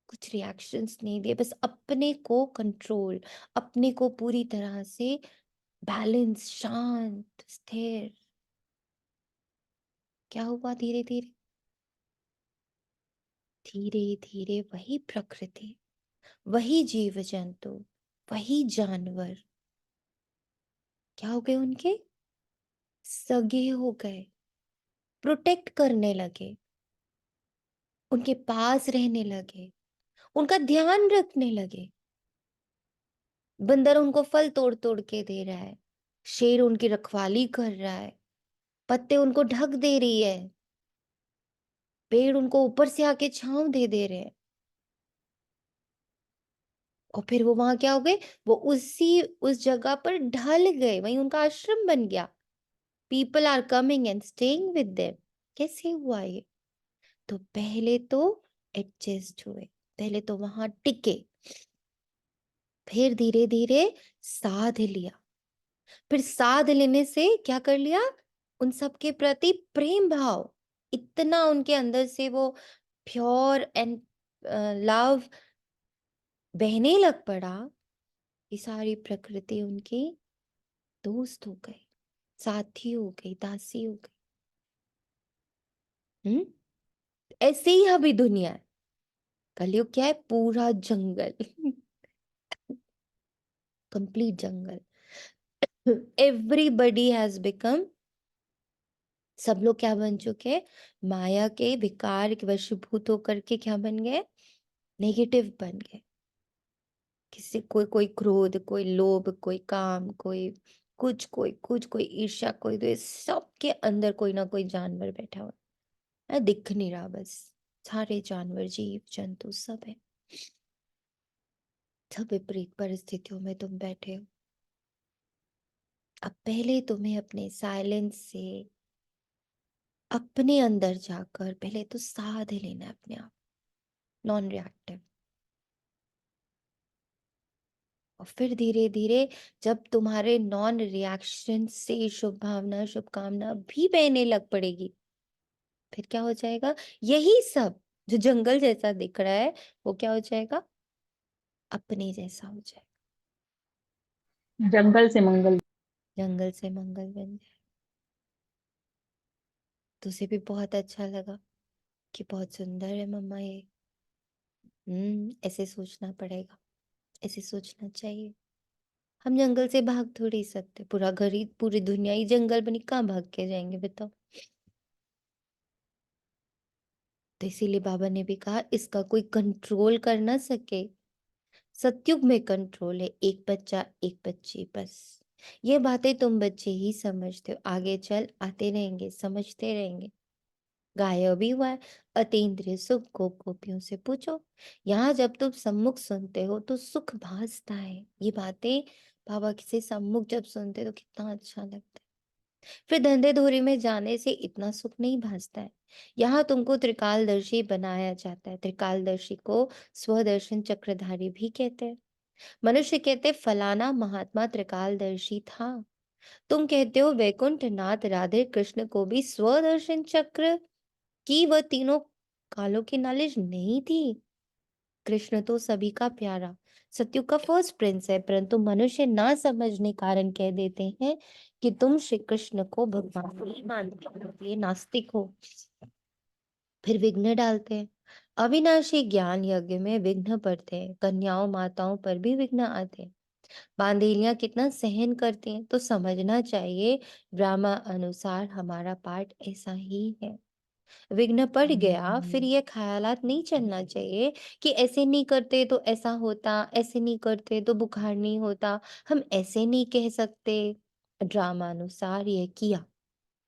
कुछ रिएक्शंस नहीं दिए, बस अपने को कंट्रोल, अपने को पूरी तरह से बैलेंस, शांत, स्थिर। क्या हुआ? धीरे धीरे धीरे धीरे वही प्रकृति, वही जीव जंतु, वही जानवर क्या हो गए? उनके सगे हो गए, प्रोटेक्ट करने लगे, उनके पास रहने लगे, उनका ध्यान रखने लगे। बंदर उनको फल तोड़ तोड़ के दे रहा है, शेर उनकी रखवाली कर रहा है, पत्ते उनको ढक दे रही है, पेड़ उनको ऊपर से आके छांव दे दे रहे हैं। और फिर वो वहां क्या हो गए? वो उस जगह पर ढल गए, वहीं उनका आश्रम बन गया। People are coming and staying with them. कैसे हुआ ये? तो पहले तो एडजस्ट हुए, पहले तो वहां टिके, फिर धीरे धीरे साध लिया। फिर साध लेने से क्या कर लिया? उन सब के प्रति प्रेम भाव इतना उनके अंदर से वो प्योर एंड लव बहने लग पड़ा कि सारी प्रकृति उनकी दोस्त हो गई, साथी हो गई, दासी हो गई। ऐसे ही अभी दुनिया है। कलयुग क्या है? पूरा जंगल कंप्लीट जंगल। एवरीबडी हैज बिकम, सब लोग क्या बन चुके? माया के विकार के वशीभूत होकर के क्या बन गए? नेगेटिव बन गए। किसी कोई कोई क्रोध, कोई लोभ, कोई काम, कोई कुछ, कोई कुछ, कोई ईर्ष्या, कोई द्वेष, सबके अंदर कोई ना कोई जानवर बैठा हुआ है, दिख नहीं रहा बस। सारे जानवर, जीव जंतु सब है। सब विपरीत परिस्थितियों में तुम बैठे हो। अब पहले तुम्हें अपने साइलेंस से अपने अंदर जाकर पहले तो साध लेना है अपने आप, नॉन रिएक्टिव। और फिर धीरे धीरे जब तुम्हारे नॉन रिएक्शन से शुभ भावना, शुभकामना भी बहने लग पड़ेगी, फिर क्या हो जाएगा? यही सब जो जंगल जैसा दिख रहा है वो क्या हो जाएगा? अपने जैसा हो जाएगा। जंगल से मंगल। जंगल से मंगल बन जाए। तुझे भी बहुत अच्छा लगा कि बहुत सुंदर है मम्मा ये। ऐसे सोचना पड़ेगा, ऐसे सोचना चाहिए। हम जंगल से भाग थोड़ी सकते, पूरा घर ही, पूरी दुनिया ही जंगल बनी, कहाँ भाग के जाएंगे बताओ? तो इसीलिए बाबा ने भी कहा इसका कोई कंट्रोल कर ना सके। सतयुग में कंट्रोल है, एक बच्चा एक बच्ची बस। ये बातें तुम बच्चे ही समझते हो, आगे चल आते रहेंगे, समझते रहेंगे। गायब भी हुआ है अतीन्द्रिय सुख, गोप गोपियों से पूछो। यहाँ जब तुम सम्मुख सुनते हो तो सुख भासता है। ये बातें बाबा किसी सम्मुख जब सुनते तो कितना अच्छा लगता है। फिर धंधे धोरी में जाने से इतना सुख नहीं भासता है। यहाँ तुमको त्रिकालदर्शी बनाया जाता है। त्रिकालदर्शी को स्वदर्शन चक्रधारी भी कहते हैं। मनुष्य कहते फलाना महात्मा त्रिकालदर्शी था। तुम कहते हो वैकुंठ नाथ राधे कृष्ण को भी स्वदर्शन चक्र की वह तीनों कालों की नॉलेज नहीं थी। कृष्ण तो सभी का प्यारा, सत्युग का फर्स्ट प्रिंस है, परंतु मनुष्य ना समझने कारण कह देते हैं कि तुम श्री कृष्ण को भगवान नहीं मानते हो, इसलिए नास्तिक हो। फिर विघ्न डालते हैं। अविनाशी ज्ञान यज्ञ में विघ्न पड़ते हैं, कन्याओं माताओं पर भी विघ्न आते हैं। बांधेलियां कितना सहन करती हैं, तो समझना चाहिए ब्रह्मा अनुसार हमारा पाठ ऐसा ही है। विघ्न पड़ गया, फिर ये ख्यालात नहीं चलना चाहिए कि ऐसे नहीं करते तो ऐसा होता, ऐसे नहीं करते तो बुखार नहीं होता, हम ऐसे नहीं कह सकते। ड्रामा अनुसार ये किया,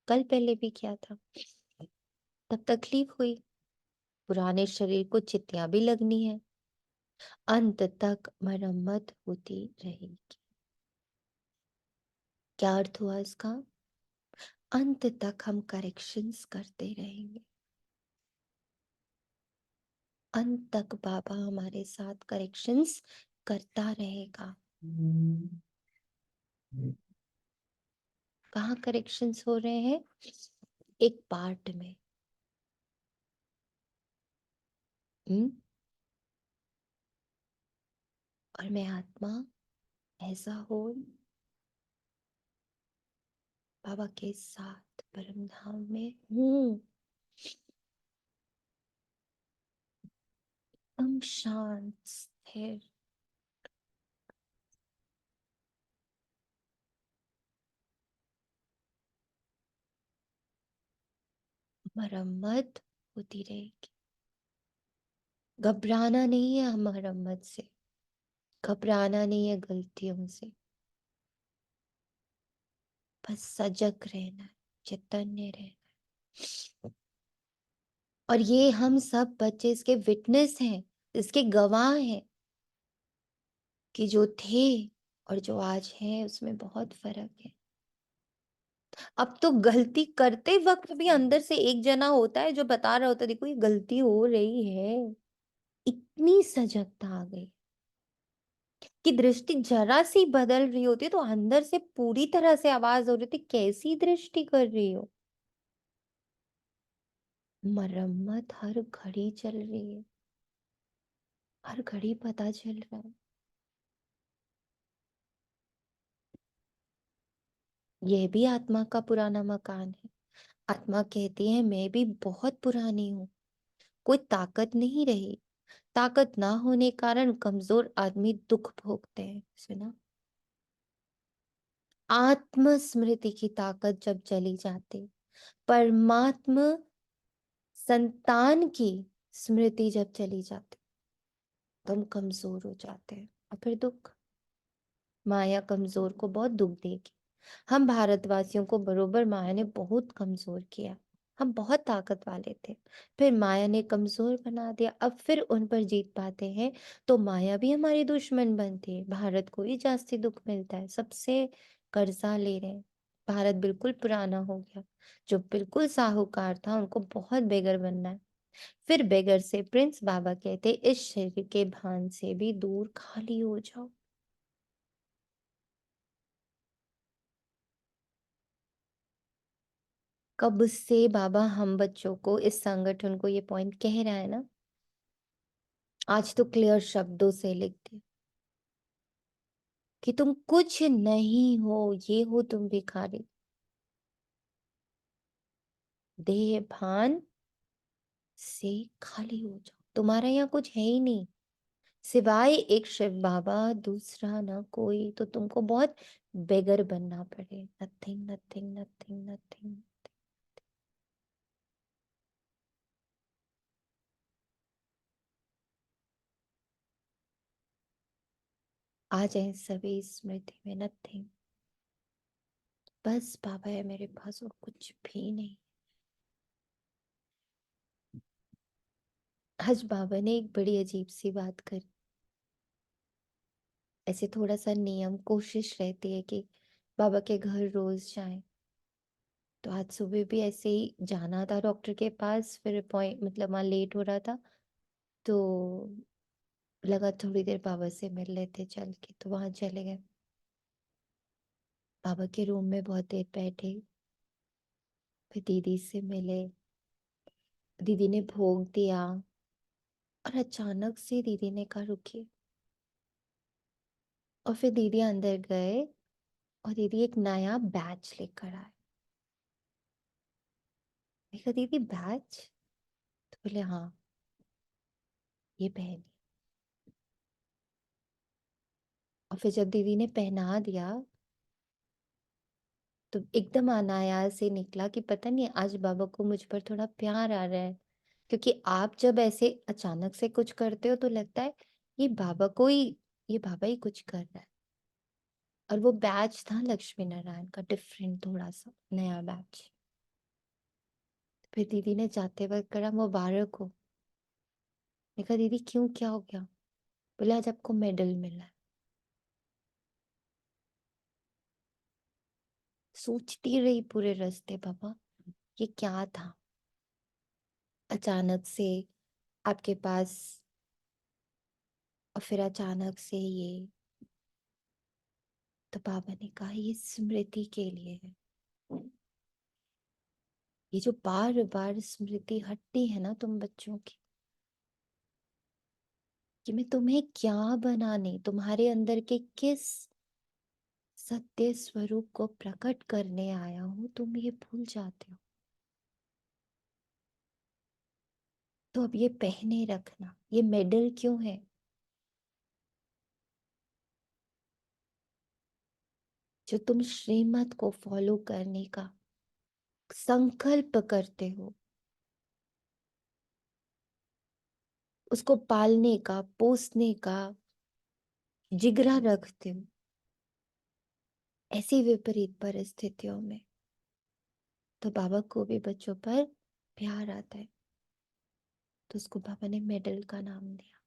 कल पहले भी किया था, तब तकलीफ हुई। पुराने शरीर को चित्तियां भी लगनी है, अंत तक मरम्मत होती रहेगी। क्या अर्थ हुआ इसका? अंत तक हम करेक्शंस करते रहेंगे। अंत तक बाबा हमारे साथ करेक्शंस करता रहेगा। कहाँ करेक्शंस हो रहे हैं? एक पार्ट में। और मैं आत्मा ऐसा हो बाबा के साथ परम धाम में हूँ। हम शांत स्थिर मरम्मत होती रहेगी। घबराना नहीं है हम मरम्मत से, घबराना नहीं है गलतियों से, बस सजग रहना, चैतन्य रहना। और ये हम सब बच्चे इसके विटनेस हैं, इसके गवाह हैं कि जो थे और जो आज हैं उसमें बहुत फर्क है। अब तो गलती करते वक्त भी अंदर से एक जना होता है जो बता रहा होता है देखो ये गलती हो रही है। इतनी सजगता आ गई कि दृष्टि जरा सी बदल रही होती है तो अंदर से पूरी तरह से आवाज हो रही थी कैसी दृष्टि कर रही हो। मरम्मत हर घड़ी चल रही है, हर घड़ी पता चल रहा है। यह भी आत्मा का पुराना मकान है। आत्मा कहती है मैं भी बहुत पुरानी हूँ, कोई ताकत नहीं रही। ताकत ना होने कारण कमजोर आदमी दुख भोगते हैं। सुना? आत्म स्मृति की ताकत जब चली जाती, परमात्मा संतान की स्मृति जब चली जाती तो हम कमजोर हो जाते हैं और फिर दुख। माया कमजोर को बहुत दुख देगी। हम भारतवासियों को बरोबर माया ने बहुत कमजोर किया। हम बहुत ताकत वाले थे, फिर माया ने कमजोर बना दिया। अब फिर उन पर जीत पाते हैं तो माया भी हमारी दुश्मन बनती है। भारत को ही जास्ती दुख मिलता है, सबसे कर्जा ले रहे हैं। भारत बिल्कुल पुराना हो गया। जो बिल्कुल साहूकार था उनको बहुत बेगर बनना है। फिर बेगर से प्रिंस। बाबा कहते इस शरीर के भान से भी दूर खाली हो जाओ। कब से बाबा हम बच्चों को, इस संगठन को ये पॉइंट कह रहा है ना, आज तो क्लियर शब्दों से लिख दे कि तुम कुछ नहीं हो, ये हो तुम भिखारी। देह भान से खाली हो जाओ, तुम्हारा यहाँ कुछ है ही नहीं सिवाय एक शिव बाबा, दूसरा ना कोई। तो तुमको बहुत बेगर बनना पड़े। Nothing nothing nothing nothing. आ जाए सभी स्मृति में। नथिंग, बस बाबा है मेरे पास और कुछ भी नहीं। आज बाबा ने एक बड़ी अजीब सी बात करी। ऐसे थोड़ा सा नियम कोशिश रहती है कि बाबा के घर रोज जाएं। तो आज सुबह भी ऐसे ही जाना था डॉक्टर के पास, फिर पॉइंट मतलब वहाँ लेट हो रहा था तो लगा थोड़ी देर बाबा से मिल लेते चल के, तो वहां चले गए। बाबा के रूम में बहुत देर बैठे, फिर दीदी से मिले। दीदी ने भोग दिया और अचानक से दीदी ने कहा रुकिए। और फिर दीदी अंदर गए और दीदी एक नया बैच लेकर आए। मैं कहा दीदी बैच? तो बोले हाँ ये पहनी। और फिर जब दीदी ने पहना दिया तो एकदम अनायास से निकला कि पता नहीं आज बाबा को मुझ पर थोड़ा प्यार आ रहा है। क्योंकि आप जब ऐसे अचानक से कुछ करते हो तो लगता है ये बाबा को ही, ये बाबा ही कुछ कर रहा है। और वो बैच था लक्ष्मी नारायण का, डिफरेंट थोड़ा सा नया बैच। फिर दीदी ने जाते वक्त कहा मुबारक हो। मैं कहा दीदी क्यों, क्या हो गया? बोले आज आपको मेडल मिला है। सोचती रही पूरे रास्ते बाबा ये क्या था। अचानक से आपके पास, और फिर अचानक से ये, तो बाबा ने कहा ये स्मृति के लिए है। ये जो बार बार स्मृति हटती है ना तुम बच्चों की, कि मैं तुम्हें क्या बनाने, तुम्हारे अंदर के किस सत्य स्वरूप को प्रकट करने आया हूं, तुम ये भूल जाते हो। तो अब ये पहने रखना। ये मेडल क्यों है? जो तुम श्रीमत को फॉलो करने का संकल्प करते हो, उसको पालने का, पोसने का जिगरा रखते हो, ऐसी विपरीत परिस्थितियों में तो बाबा को भी बच्चों पर प्यार आता है। तो उसको बाबा ने मेडल का नाम दिया।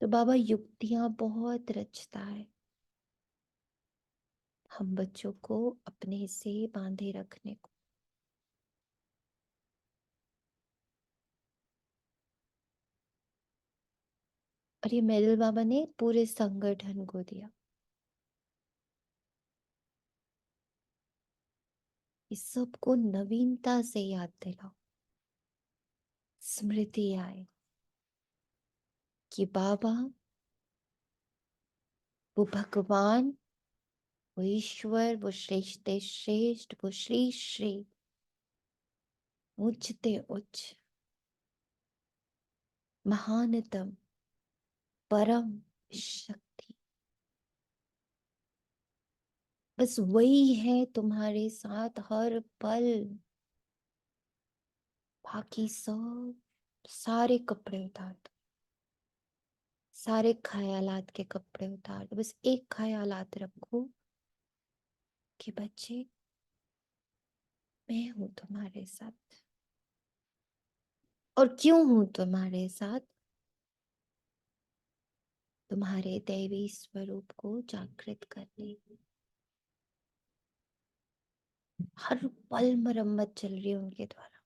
तो बाबा युक्तियां बहुत रचता है हम बच्चों को अपने से बांधे रखने को। और ये मेडल बाबा ने पूरे संगठन को दिया। इस सबको नवीनता से याद दिलाओ, स्मृति आए कि बाबा, वो भगवान, वो ईश्वर, वो श्रेष्ठ श्रेष्ठ, वो श्री श्री, उच्चते उच्च, महानतम, परम शक्ति, बस वही है तुम्हारे साथ हर पल। बाकी सब सारे कपड़े उतार दो, सारे ख्यालात के कपड़े उतार दो। बस एक ख्यालात रखो कि बच्चे, मैं हूं तुम्हारे साथ। और क्यों हूं तुम्हारे साथ? तुम्हारे दैवी स्वरूप को जागृत करने। हर पल मरम्मत चल रही है उनके द्वारा।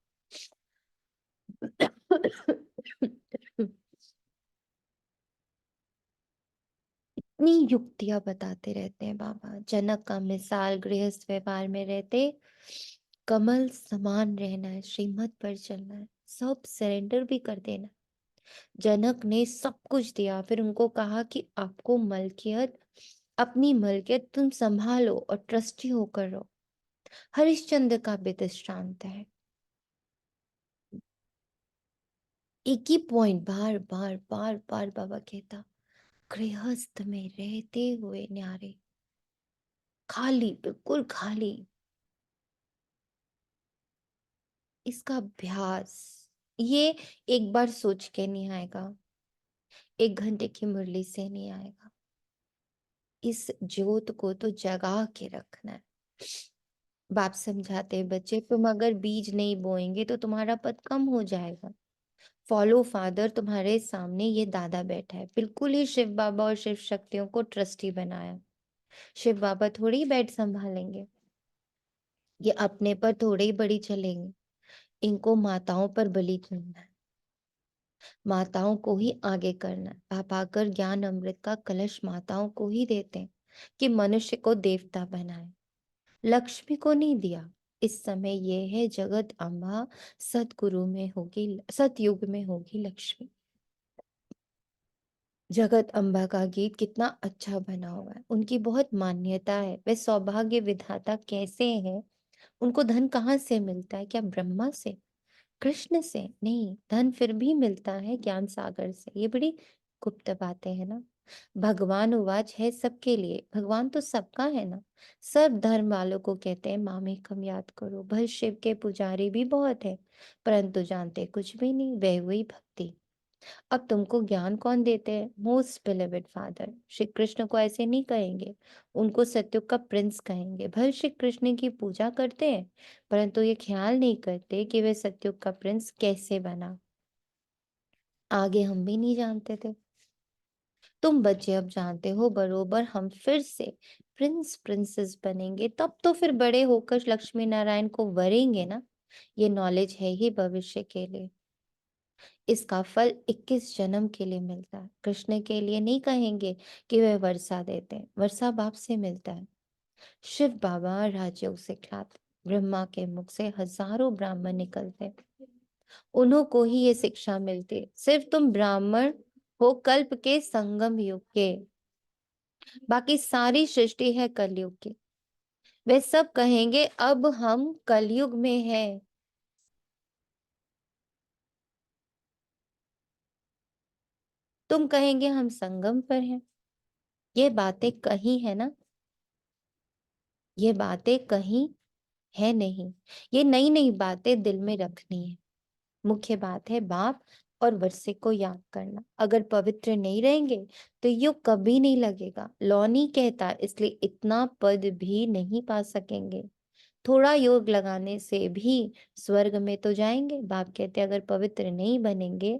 इतनी युक्तियां बताते रहते हैं बाबा। जनक का मिसाल, गृहस्थ व्यवहार में रहते कमल समान रहना है, श्रीमत पर चलना है, सब सरेंडर भी कर देना। जनक ने सब कुछ दिया, फिर उनको कहा कि आपको मलकियत, अपनी मलकियत तुम संभालो और ट्रस्टी होकर रहो। हरिश्चंद्र का भी दृष्टांत है। एक ही पॉइंट बार बार बार बार बाबा कहता, गृहस्थ में रहते हुए न्यारे, खाली, बिल्कुल खाली। इसका अभ्यास ये एक बार सोच के नहीं आएगा, 1 घंटे की मुरली से नहीं आएगा। इस ज्योत को तो जगा के रखना है। बाप समझाते हैं, बच्चे तुम अगर बीज नहीं बोएंगे तो तुम्हारा पद कम हो जाएगा। फॉलो फादर, तुम्हारे सामने ये दादा बैठा है, बिल्कुल ही शिव बाबा और शिव शक्तियों को ट्रस्टी बनाया। शिव बाबा थोड़ी ही बैठ संभालेंगे, ये अपने पर थोड़े ही बड़ी चलेंगे। इनको माताओं पर बलि चढ़ना है, माताओं को ही आगे करना है। पापा आकर ज्ञान अमृत का कलश माताओं को ही देते हैं कि मनुष्य को देवता बनाए। लक्ष्मी को नहीं दिया। इस समय ये है जगत अम्बा, सतगुरु में होगी, सतयुग में होगी लक्ष्मी। जगत अम्बा का गीत कितना अच्छा बना हुआ है। उनकी बहुत मान्यता है। वे सौभाग्य विधाता कैसे हैं? उनको धन कहाँ से मिलता है? क्या ब्रह्मा से, कृष्ण से? नहीं, धन फिर भी मिलता है ज्ञान सागर से। ये बड़ी गुप्त बातें है ना। भगवान उवाच है सबके लिए, भगवान तो सबका है ना। सब धर्म वालों को कहते हैं मामेकम याद करो। भल शिव के पुजारी भी बहुत है, परंतु जानते कुछ भी नहीं, वह हुई भक्ति। अब तुमको ज्ञान कौन देते हैं? Most beloved father. Shri Krishna को ऐसे नहीं कहेंगे, उनको सत्युग का प्रिंस कहेंगे। भले श्री कृष्ण की पूजा करते हैं, परंतु ये ख्याल नहीं करते कि वे सत्युग का प्रिंस कैसे बना। आगे हम भी नहीं जानते थे, तुम बच्चे अब जानते हो बरोबर। हम फिर से प्रिंस प्रिंसेस बनेंगे, तब तो फिर बड़े होकर लक्ष्मी नारायण को वरेंगे ना। ये नॉलेज है ही भविष्य के लिए। इसका फल 21 जन्म के लिए मिलता है। कृष्ण के लिए नहीं कहेंगे कि वे वर्षा देते हैं, वर्षा बाप से मिलता है। शिव बाबा राजयोग सिखलाते, ब्रह्मा के मुख से हजारों ब्राह्मण निकलते, उन्हों को ही ये शिक्षा मिलती। सिर्फ तुम ब्राह्मण हो कल्प के संगम युग के, बाकी सारी सृष्टि है कलयुग की। वे सब कहेंगे अब हम कलयुग में हैं। तुम कहेंगे हम संगम पर हैं। ये बातें कहीं है ना, ये बातें कहीं है नहीं। ये नई नई बातें दिल में रखनी है। मुख्य बात है बाप और वर्षे को याद करना। अगर पवित्र नहीं रहेंगे तो युग कभी नहीं लगेगा। लॉ नहीं कहता, इसलिए इतना पद भी नहीं पा सकेंगे। थोड़ा योग लगाने से भी स्वर्ग में तो जाएंगे। बाप कहते अगर पवित्र नहीं बनेंगे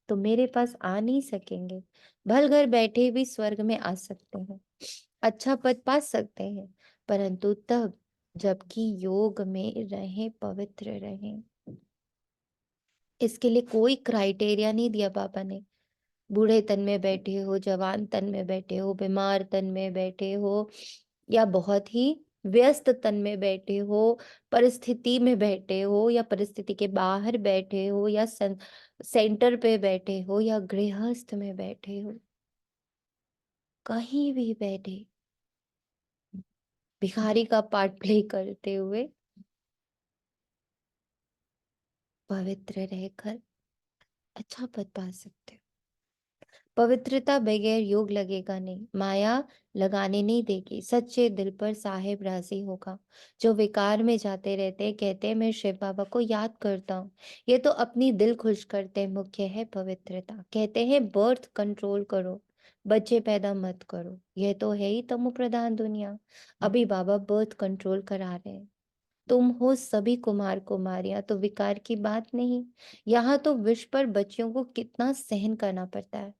तो मेरे पास आ नहीं सकेंगे। भल घर बैठे भी स्वर्ग में आ सकते हैं, अच्छा पद पा सकते हैं, परंतु तब जबकि योग में रहें, पवित्र रहें। इसके लिए कोई क्राइटेरिया नहीं दिया पापा ने। बूढ़े तन में बैठे हो, जवान तन में बैठे हो, बीमार तन में बैठे हो, या बहुत ही व्यस्त तन में बैठे हो, परिस्थिति में बैठे हो, या परिस्थिति के बाहर बैठे हो, या सेंटर पे बैठे हो, या गृहस्थ में बैठे हो, कहीं भी बैठे भिखारी का पार्ट प्ले करते हुए पवित्र रहकर अच्छा पद पा सकते हो। पवित्रता बगैर योग लगेगा नहीं, माया लगाने नहीं देगी। सच्चे दिल पर साहेब राजी होगा। जो विकार में जाते रहते हैं, कहते हैं मैं शिव बाबा को याद करता हूँ, ये तो अपनी दिल खुश करते हैं। मुख्य है पवित्रता। कहते हैं बर्थ कंट्रोल करो, बच्चे पैदा मत करो। यह तो है ही तमो प्रधान दुनिया। अभी बाबा बर्थ कंट्रोल करा रहे हैं। तुम हो सभी कुमार कुमारियां, तो विकार की बात नहीं। यहाँ तो विष पर बच्चियों को कितना सहन करना पड़ता है।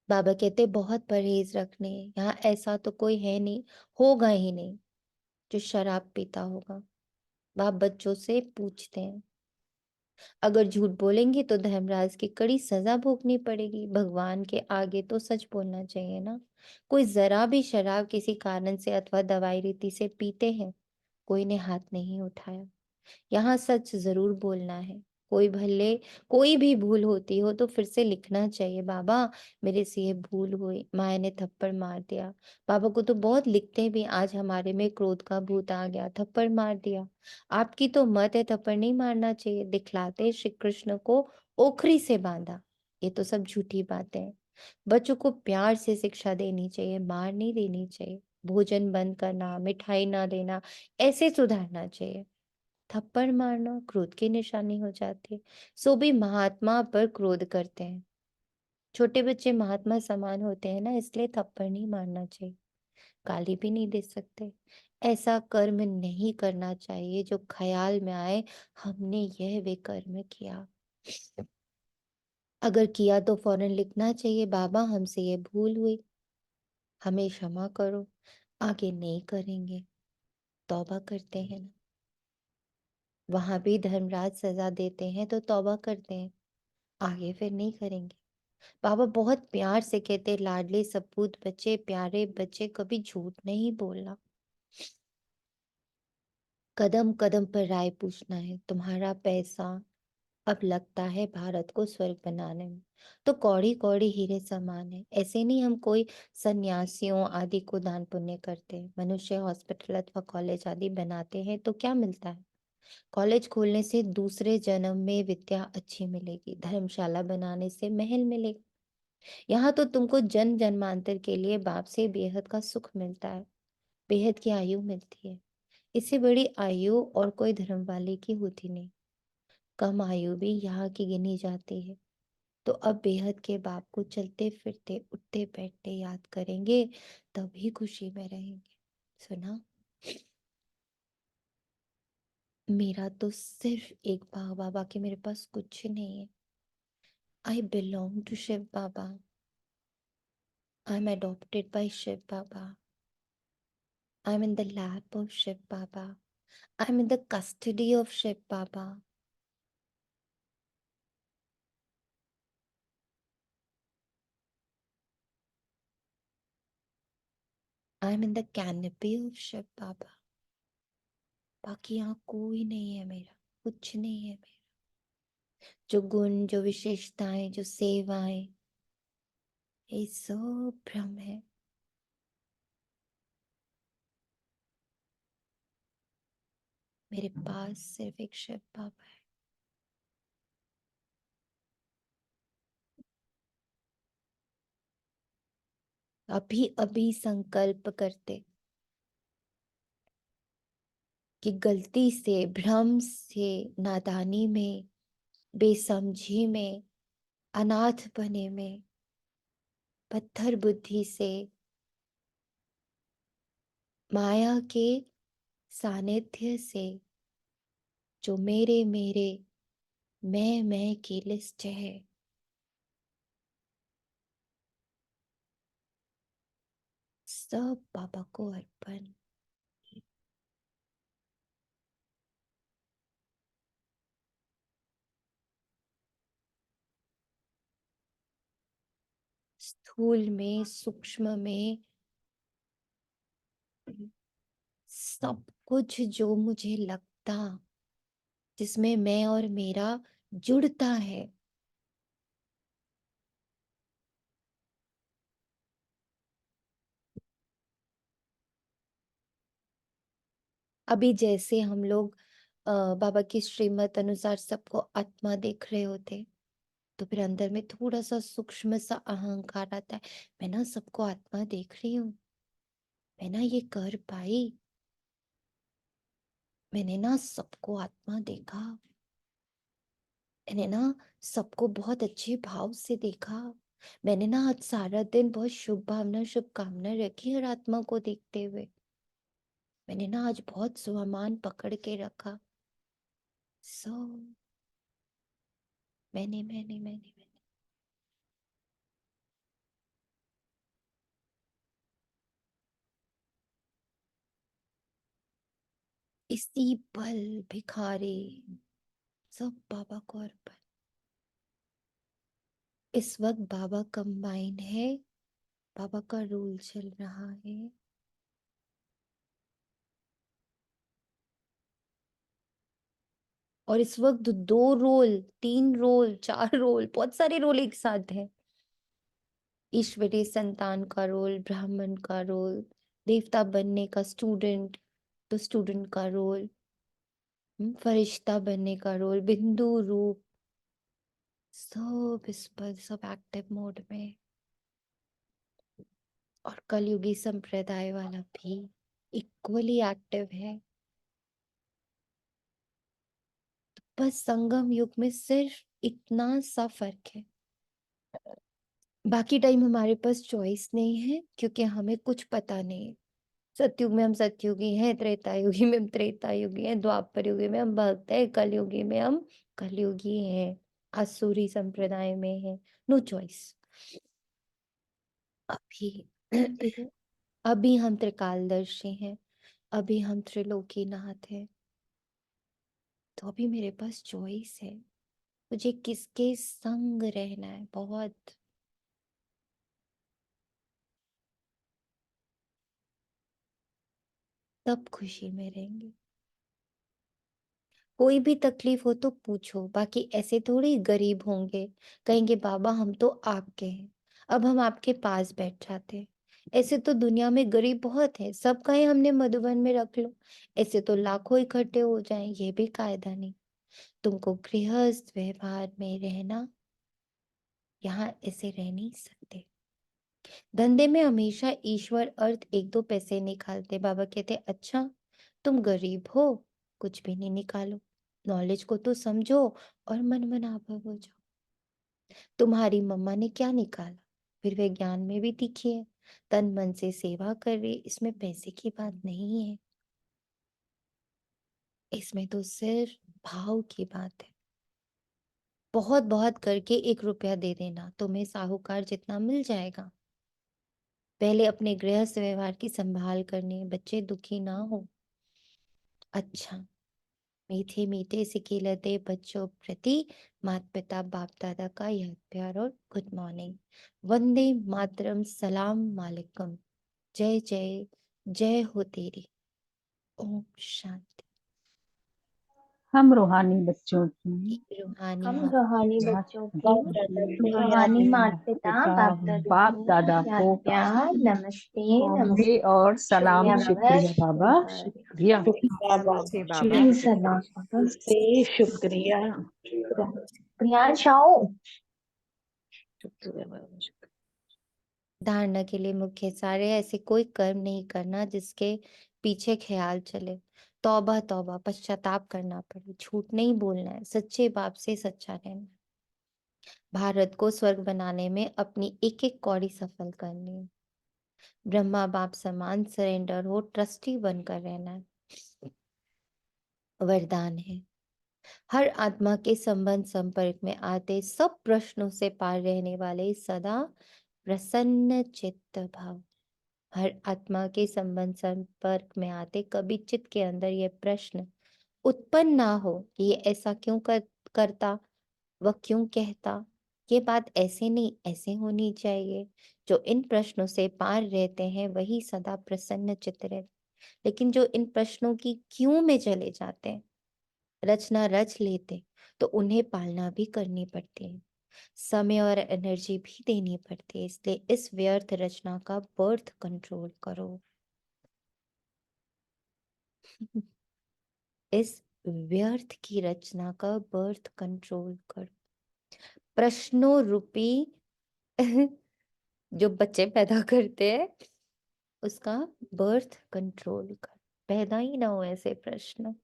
बाबा कहते बहुत परहेज रखने। यहाँ ऐसा तो कोई है नहीं, होगा ही नहीं जो शराब पीता होगा। बाप बच्चों से पूछते हैं, अगर झूठ बोलेंगे तो धर्मराज की कड़ी सजा भोगनी पड़ेगी। भगवान के आगे तो सच बोलना चाहिए ना। कोई जरा भी शराब किसी कारण से अथवा दवाई रीति से पीते हैं, कोई ने हाथ नहीं उठाया। यहाँ सच जरूर बोलना है। कोई भले कोई भी भूल होती हो तो फिर से लिखना चाहिए, बाबा मेरे से ये भूल हुई, माया ने थप्पड़ मार दिया। बाबा को तो बहुत लिखते भी, आज हमारे में क्रोध का भूत आ गया, थप्पड़ मार दिया। आपकी तो मत है थप्पड़ नहीं मारना चाहिए। दिखलाते श्री कृष्ण को ओखरी से बांधा, ये तो सब झूठी बातें हैं। बच्चों को प्यार से शिक्षा देनी चाहिए, मार नहीं देनी चाहिए। भोजन बंद करना, मिठाई ना देना, ऐसे सुधारना चाहिए। थप्पड़ मारना क्रोध की निशानी हो जाती है। सो भी महात्मा पर क्रोध करते हैं। छोटे बच्चे महात्मा समान होते हैं ना, इसलिए थप्पड़ नहीं मारना चाहिए, गाली भी नहीं दे सकते। ऐसा कर्म नहीं करना चाहिए जो ख्याल में आए हमने यह वे कर्म किया। अगर किया तो फौरन लिखना चाहिए, बाबा हमसे ये भूल हुई, हमें क्षमा करो, आगे नहीं करेंगे। तौबा करते हैं ना, वहां भी धर्मराज सजा देते हैं तो तौबा करते हैं, आगे फिर नहीं करेंगे। बाबा बहुत प्यार से कहते, लाडले सपूत बच्चे, प्यारे बच्चे, कभी झूठ नहीं बोलना। कदम कदम पर राय पूछना है। तुम्हारा पैसा अब लगता है भारत को स्वर्ग बनाने में, तो कौड़ी कौड़ी हीरे समान है। ऐसे नहीं हम कोई सन्यासियों आदि को दान पुण्य करते। मनुष्य हॉस्पिटल अथवा कॉलेज आदि बनाते हैं तो क्या मिलता है? कॉलेज खोलने से दूसरे जन्म में विद्या अच्छी मिलेगी, धर्मशाला बनाने से महल मिलेगा। यहाँ तो तुमको जन्म जन्मांतर के लिए बाप से बेहद का सुख मिलता है, बेहद की आयु मिलती है। इससे बड़ी आयु और कोई धर्म वाले की होती नहीं। कम आयु भी यहाँ की गिनी जाती है। तो अब बेहद के बाप को चलते फिरते उठते बैठते याद करेंगे, तभी खुशी में रहेंगे। सुना? मेरा तो सिर्फ एक बाबा के मेरे पास कुछ नहीं है। I belong to Shiv Baba. I am adopted by Shiv Baba. I'm in the lap of Shiv Baba. I'm in the custody of Shiv Baba. I'm in the canopy of Shiv Baba. बाकी यहाँ कोई नहीं है मेरा, कुछ नहीं है मेरा। जो गुण, जो विशेषताएं, जो सेवाएं, ये सब भ्रम है। मेरे पास सिर्फ एक शिव बाबा है। अभी अभी संकल्प करते कि गलती से, भ्रम से, नादानी में, बेसमझी में, अनाथ बने में, पत्थर बुद्धि से, माया के सानिध्य से, जो मेरे मेरे मैं की लिस्ट है, सब बाबा को अर्पण। स्थूल में, सूक्ष्म में, सब कुछ जो मुझे लगता, जिसमें मैं और मेरा जुड़ता है, अभी जैसे हम लोग बाबा की श्रीमत अनुसार सबको आत्मा देख रहे होते, तो फिर अंदर में थोड़ा सा सूक्ष्म सा अहंकार आता है, मैं ना सबको आत्मा देख रही हूँ, मैं ना ये कर पाई, मैंने ना सबको आत्मा देखा, मैंने ना सबको बहुत अच्छे भाव से देखा, मैंने ना आज सारा दिन बहुत शुभ भावना, शुभकामना रखी हर आत्मा को देखते हुए, मैंने ना आज बहुत स्वामान पकड़ के रखा। सो मैंने इसी पल भिखारी, सब बाबा को अर्पण। इस वक्त बाबा कंबाइन है, बाबा का रूल चल रहा है। और इस वक्त 2 रोल, 3 रोल, 4 रोल, बहुत सारे रोल एक साथ हैं। ईश्वरीय संतान का रोल, ब्राह्मण का रोल, देवता बनने का स्टूडेंट, तो स्टूडेंट का रोल, फरिश्ता बनने का रोल, बिंदु रूप, सब इस पर, सब एक्टिव मोड में। और कलयुगी संप्रदाय वाला भी इक्वली एक्टिव है। बस संगम युग में सिर्फ इतना सा फर्क है, बाकी टाइम हमारे पास चॉइस नहीं है, क्योंकि हमें कुछ पता नहीं है। सतयुग में हम सतयुगी हैं, त्रेता युगी में हम त्रेता युगी हैं, द्वापर युगी में हम भक्त हैं, कलयुगी में हम कलयुगी हैं, आसुरी संप्रदाय में है। No choice. अभी अभी हम त्रिकालदर्शी हैं, अभी हम त्रिलोकीनाथ हैं, तो अभी मेरे पास चॉइस है, मुझे किसके संग रहना है। बहुत तब खुशी में रहेंगे। कोई भी तकलीफ हो तो पूछो, बाकी ऐसे थोड़ी गरीब होंगे, कहेंगे बाबा हम तो आपके हैं, अब हम आपके पास बैठ जाते हैं। ऐसे तो दुनिया में गरीब बहुत है, सब कहें हमने मधुबन में रख लो, ऐसे तो लाखों इकट्ठे हो जाएं, ये भी कायदा नहीं। तुमको गृहस्थ व्यवहार में रहना, यहाँ ऐसे रह नहीं सकते। धंधे में हमेशा ईश्वर अर्थ 1-2 पैसे निकालते। बाबा कहते अच्छा तुम गरीब हो, कुछ भी नहीं निकालो, नॉलेज को तो समझो और मन मनाभव हो जाओ। तुम्हारी मम्मा ने क्या निकाला, फिर वे ज्ञान में भी तीखी है, तन मन से सेवा कर रही, इसमें पैसे की बात नहीं है, इसमें तो सिर्फ भाव की बात है। बहुत बहुत करके 1 रुपया दे देना, तुम्हें साहूकार जितना मिल जाएगा। पहले अपने गृहस्थ व्यवहार की संभाल करनी है, बच्चे दुखी ना हो। अच्छा, मीठे मीठे सिकिलते बच्चों प्रति माता पिता बाप दादा का याद प्यार और गुड मॉर्निंग। वंदे मातरम, सलाम वालेकुम, जय जय जय हो तेरी। ओम शांति। हम रूहानी बच्चों की रूहानी हम माँ रूहानी माता बच्चों पिता की रूहानी माता पिता बाप दादा बाप को दादा याद को प्यार नमस्ते नमस्ते और सलाम। शुक्रिया शुक्रिया बाबा, शुक्रिया। नमस्ते बाबा, जी सलाम बाबा। नमस्ते, शुक्रिया। प्रियांश आओ। शुक्रिया बाबा, शुक्रिया। धारणा के लिए मुख्य सारे ऐसे कोई कर्म नहीं करना जिसके पीछे ख्याल चले। तौबा तौबा, पश्चाताप करना पड़े। झूठ नहीं बोलना है, सच्चे बाप से सच्चा रहना। भारत को स्वर्ग बनाने में अपनी एक एक कौड़ी सफल करनी है। ब्रह्मा बाप समान सरेंडर हो, ट्रस्टी बनकर रहना है। वरदान है, हर आत्मा के संबंध संपर्क में आते सब प्रश्नों से पार रहने वाले सदा प्रसन्न चित्त भाव। हर आत्मा के संबंध संपर्क में आते कभी चित्त के अंदर यह प्रश्न उत्पन्न ना हो कि ये ऐसा क्यों करता, वह क्यों कहता, ये बात ऐसे नहीं ऐसे होनी चाहिए। जो इन प्रश्नों से पार रहते हैं वही सदा प्रसन्न चित्त रहते। लेकिन जो इन प्रश्नों की क्यों में चले जाते हैं, रचना रच लेते, तो उन्हें पालना भी करनी पड़ती है, समय और एनर्जी भी देनी पड़ती है। इसलिए इस व्यर्थ रचना का बर्थ कंट्रोल करो। इस व्यर्थ की रचना का बर्थ कंट्रोल करो। प्रश्नों रूपी जो बच्चे पैदा करते हैं उसका बर्थ कंट्रोल कर। पैदा ही ना हो ऐसे प्रश्न।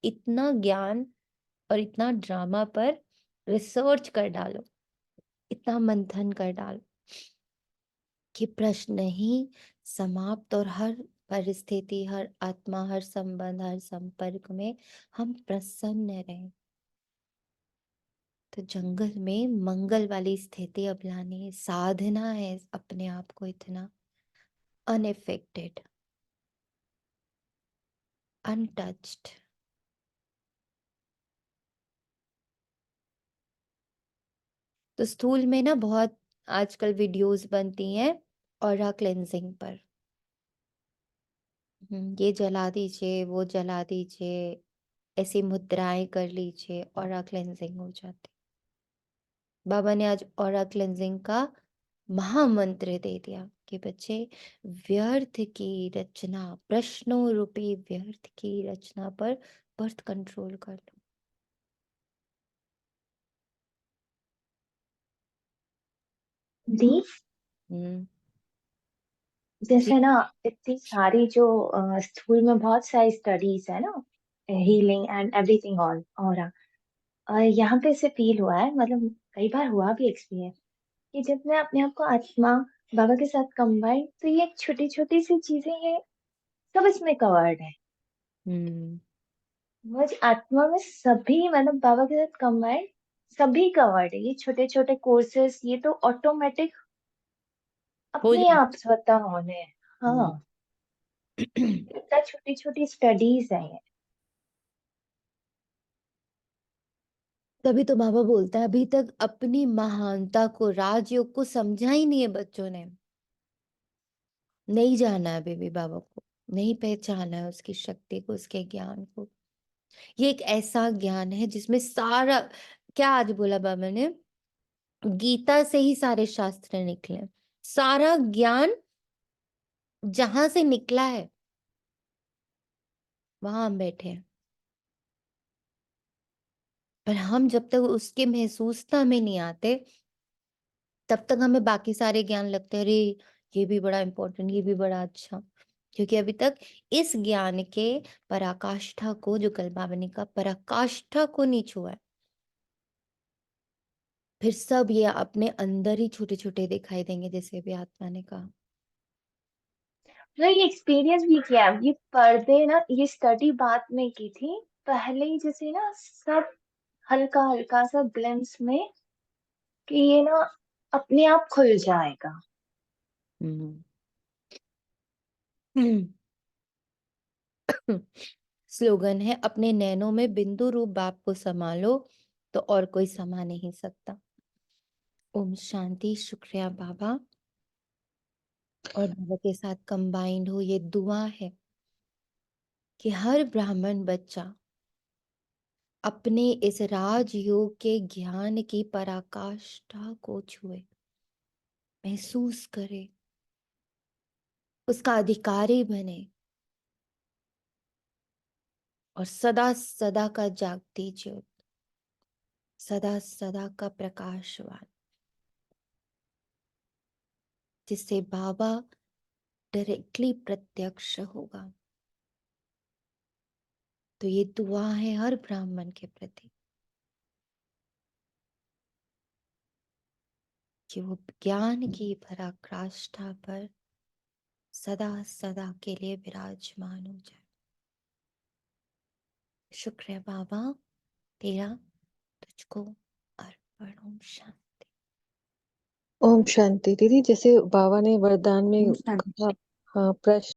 इतना ज्ञान और इतना ड्रामा पर रिसर्च कर डालो, इतना मंथन कर डालो कि प्रश्न ही समाप्त, और हर परिस्थिति, हर आत्मा, हर संबंध, हर संपर्क में हम प्रसन्न रहें। तो जंगल में मंगल वाली स्थिति अब लानी है। साधना है अपने आप को इतना अनएफेक्टेड, अनटच्ड। तो स्थूल में ना बहुत आजकल वीडियोस बनती हैं ऑरा क्लेंजिंग पर। ये जला दीजिए, वो जला दीजिए, ऐसी मुद्राएं कर लीजिए, ऑरा क्लेंजिंग हो जाती। बाबा ने आज ऑरा क्लेंजिंग का महामंत्र दे दिया कि बच्चे व्यर्थ की रचना, प्रश्नों रूपी व्यर्थ की रचना पर बर्थ कंट्रोल कर लो। दी हम्म जैसे ना इतनी सारी जो स्कूल में बहुत सारी स्टडीज है ना, हीलिंग एंड एवरीथिंग ऑल और यहाँ पे से फील हुआ है, मतलब कई बार हुआ भी एक्सपीरियंस कि जब मैं अपने आप को आत्मा बाबा के साथ कंबाइन, तो ये छोटी छोटी सी चीजें ये सब इसमें कवर्ड है। हम्म मुझ आत्मा में सभी, मतलब बाबा के साथ कंबाइन सभी कवर्ड है। ये छोटे छोटे कोर्सेस ये तो ऑटोमेटिक हो अपने जाए। आप स्वतः होने हैं। हाँ, इतना छोटी छोटी स्टडीज है ये। तभी तो बाबा बोलता है अभी तक अपनी महानता को, राजयोग को समझा ही नहीं है बच्चों ने। नहीं जाना है बेबी बाबा को, नहीं पहचाना है उसकी शक्ति को, उसके ज्ञान को। ये एक ऐसा ज्ञान है जिसमें सारा, क्या आज बोला बाबा ने, गीता से ही सारे शास्त्र निकले। सारा ज्ञान जहां से निकला है वहां हम बैठे हैं। पर हम जब तक उसके महसूसता में नहीं आते तब तक हमें बाकी सारे ज्ञान लगते हैं, अरे ये भी बड़ा इंपॉर्टेंट, ये भी बड़ा अच्छा। क्योंकि अभी तक इस ज्ञान के पराकाष्ठा को, जो कल बाबा ने कहा पराकाष्ठा को नहीं छुआ है। फिर सब ये अपने अंदर ही छोटे छोटे दिखाई देंगे, जैसे भी आत्मा ने कहा। तो ये एक्सपीरियंस भी किया है। ये पर्दे ना, ये स्टडी बाद में की थी, पहले ही जैसे ना सब हल्का हल्का सा ग्लिम्स में कि ये ना अपने आप खुल जाएगा। हम्म स्लोगन है, अपने नैनों में बिंदु रूप बाप को संभालो तो और कोई समा नहीं सकता। ओम शांति। शुक्रिया बाबा। और बाबा के साथ कंबाइंड हो ये दुआ है कि हर ब्राह्मण बच्चा अपने इस राजयोग के ज्ञान की पराकाष्ठा को छुए, महसूस करे, उसका अधिकारी बने और सदा सदा का जागती ज्योत, सदा सदा का प्रकाशवान, जिससे बाबा डायरेक्टली प्रत्यक्ष होगा। तो ये दुआ है हर ब्राह्मण के प्रति कि वो ज्ञान की पराकाष्ठा पर सदा सदा के लिए विराजमान हो जाए। शुक्रिया बाबा, तेरा तुझको अर्पण। ओम शांति। ओम शांति। दीदी, जैसे बाबा ने वरदान में ओम शांति। कहा, हाँ, प्रश्न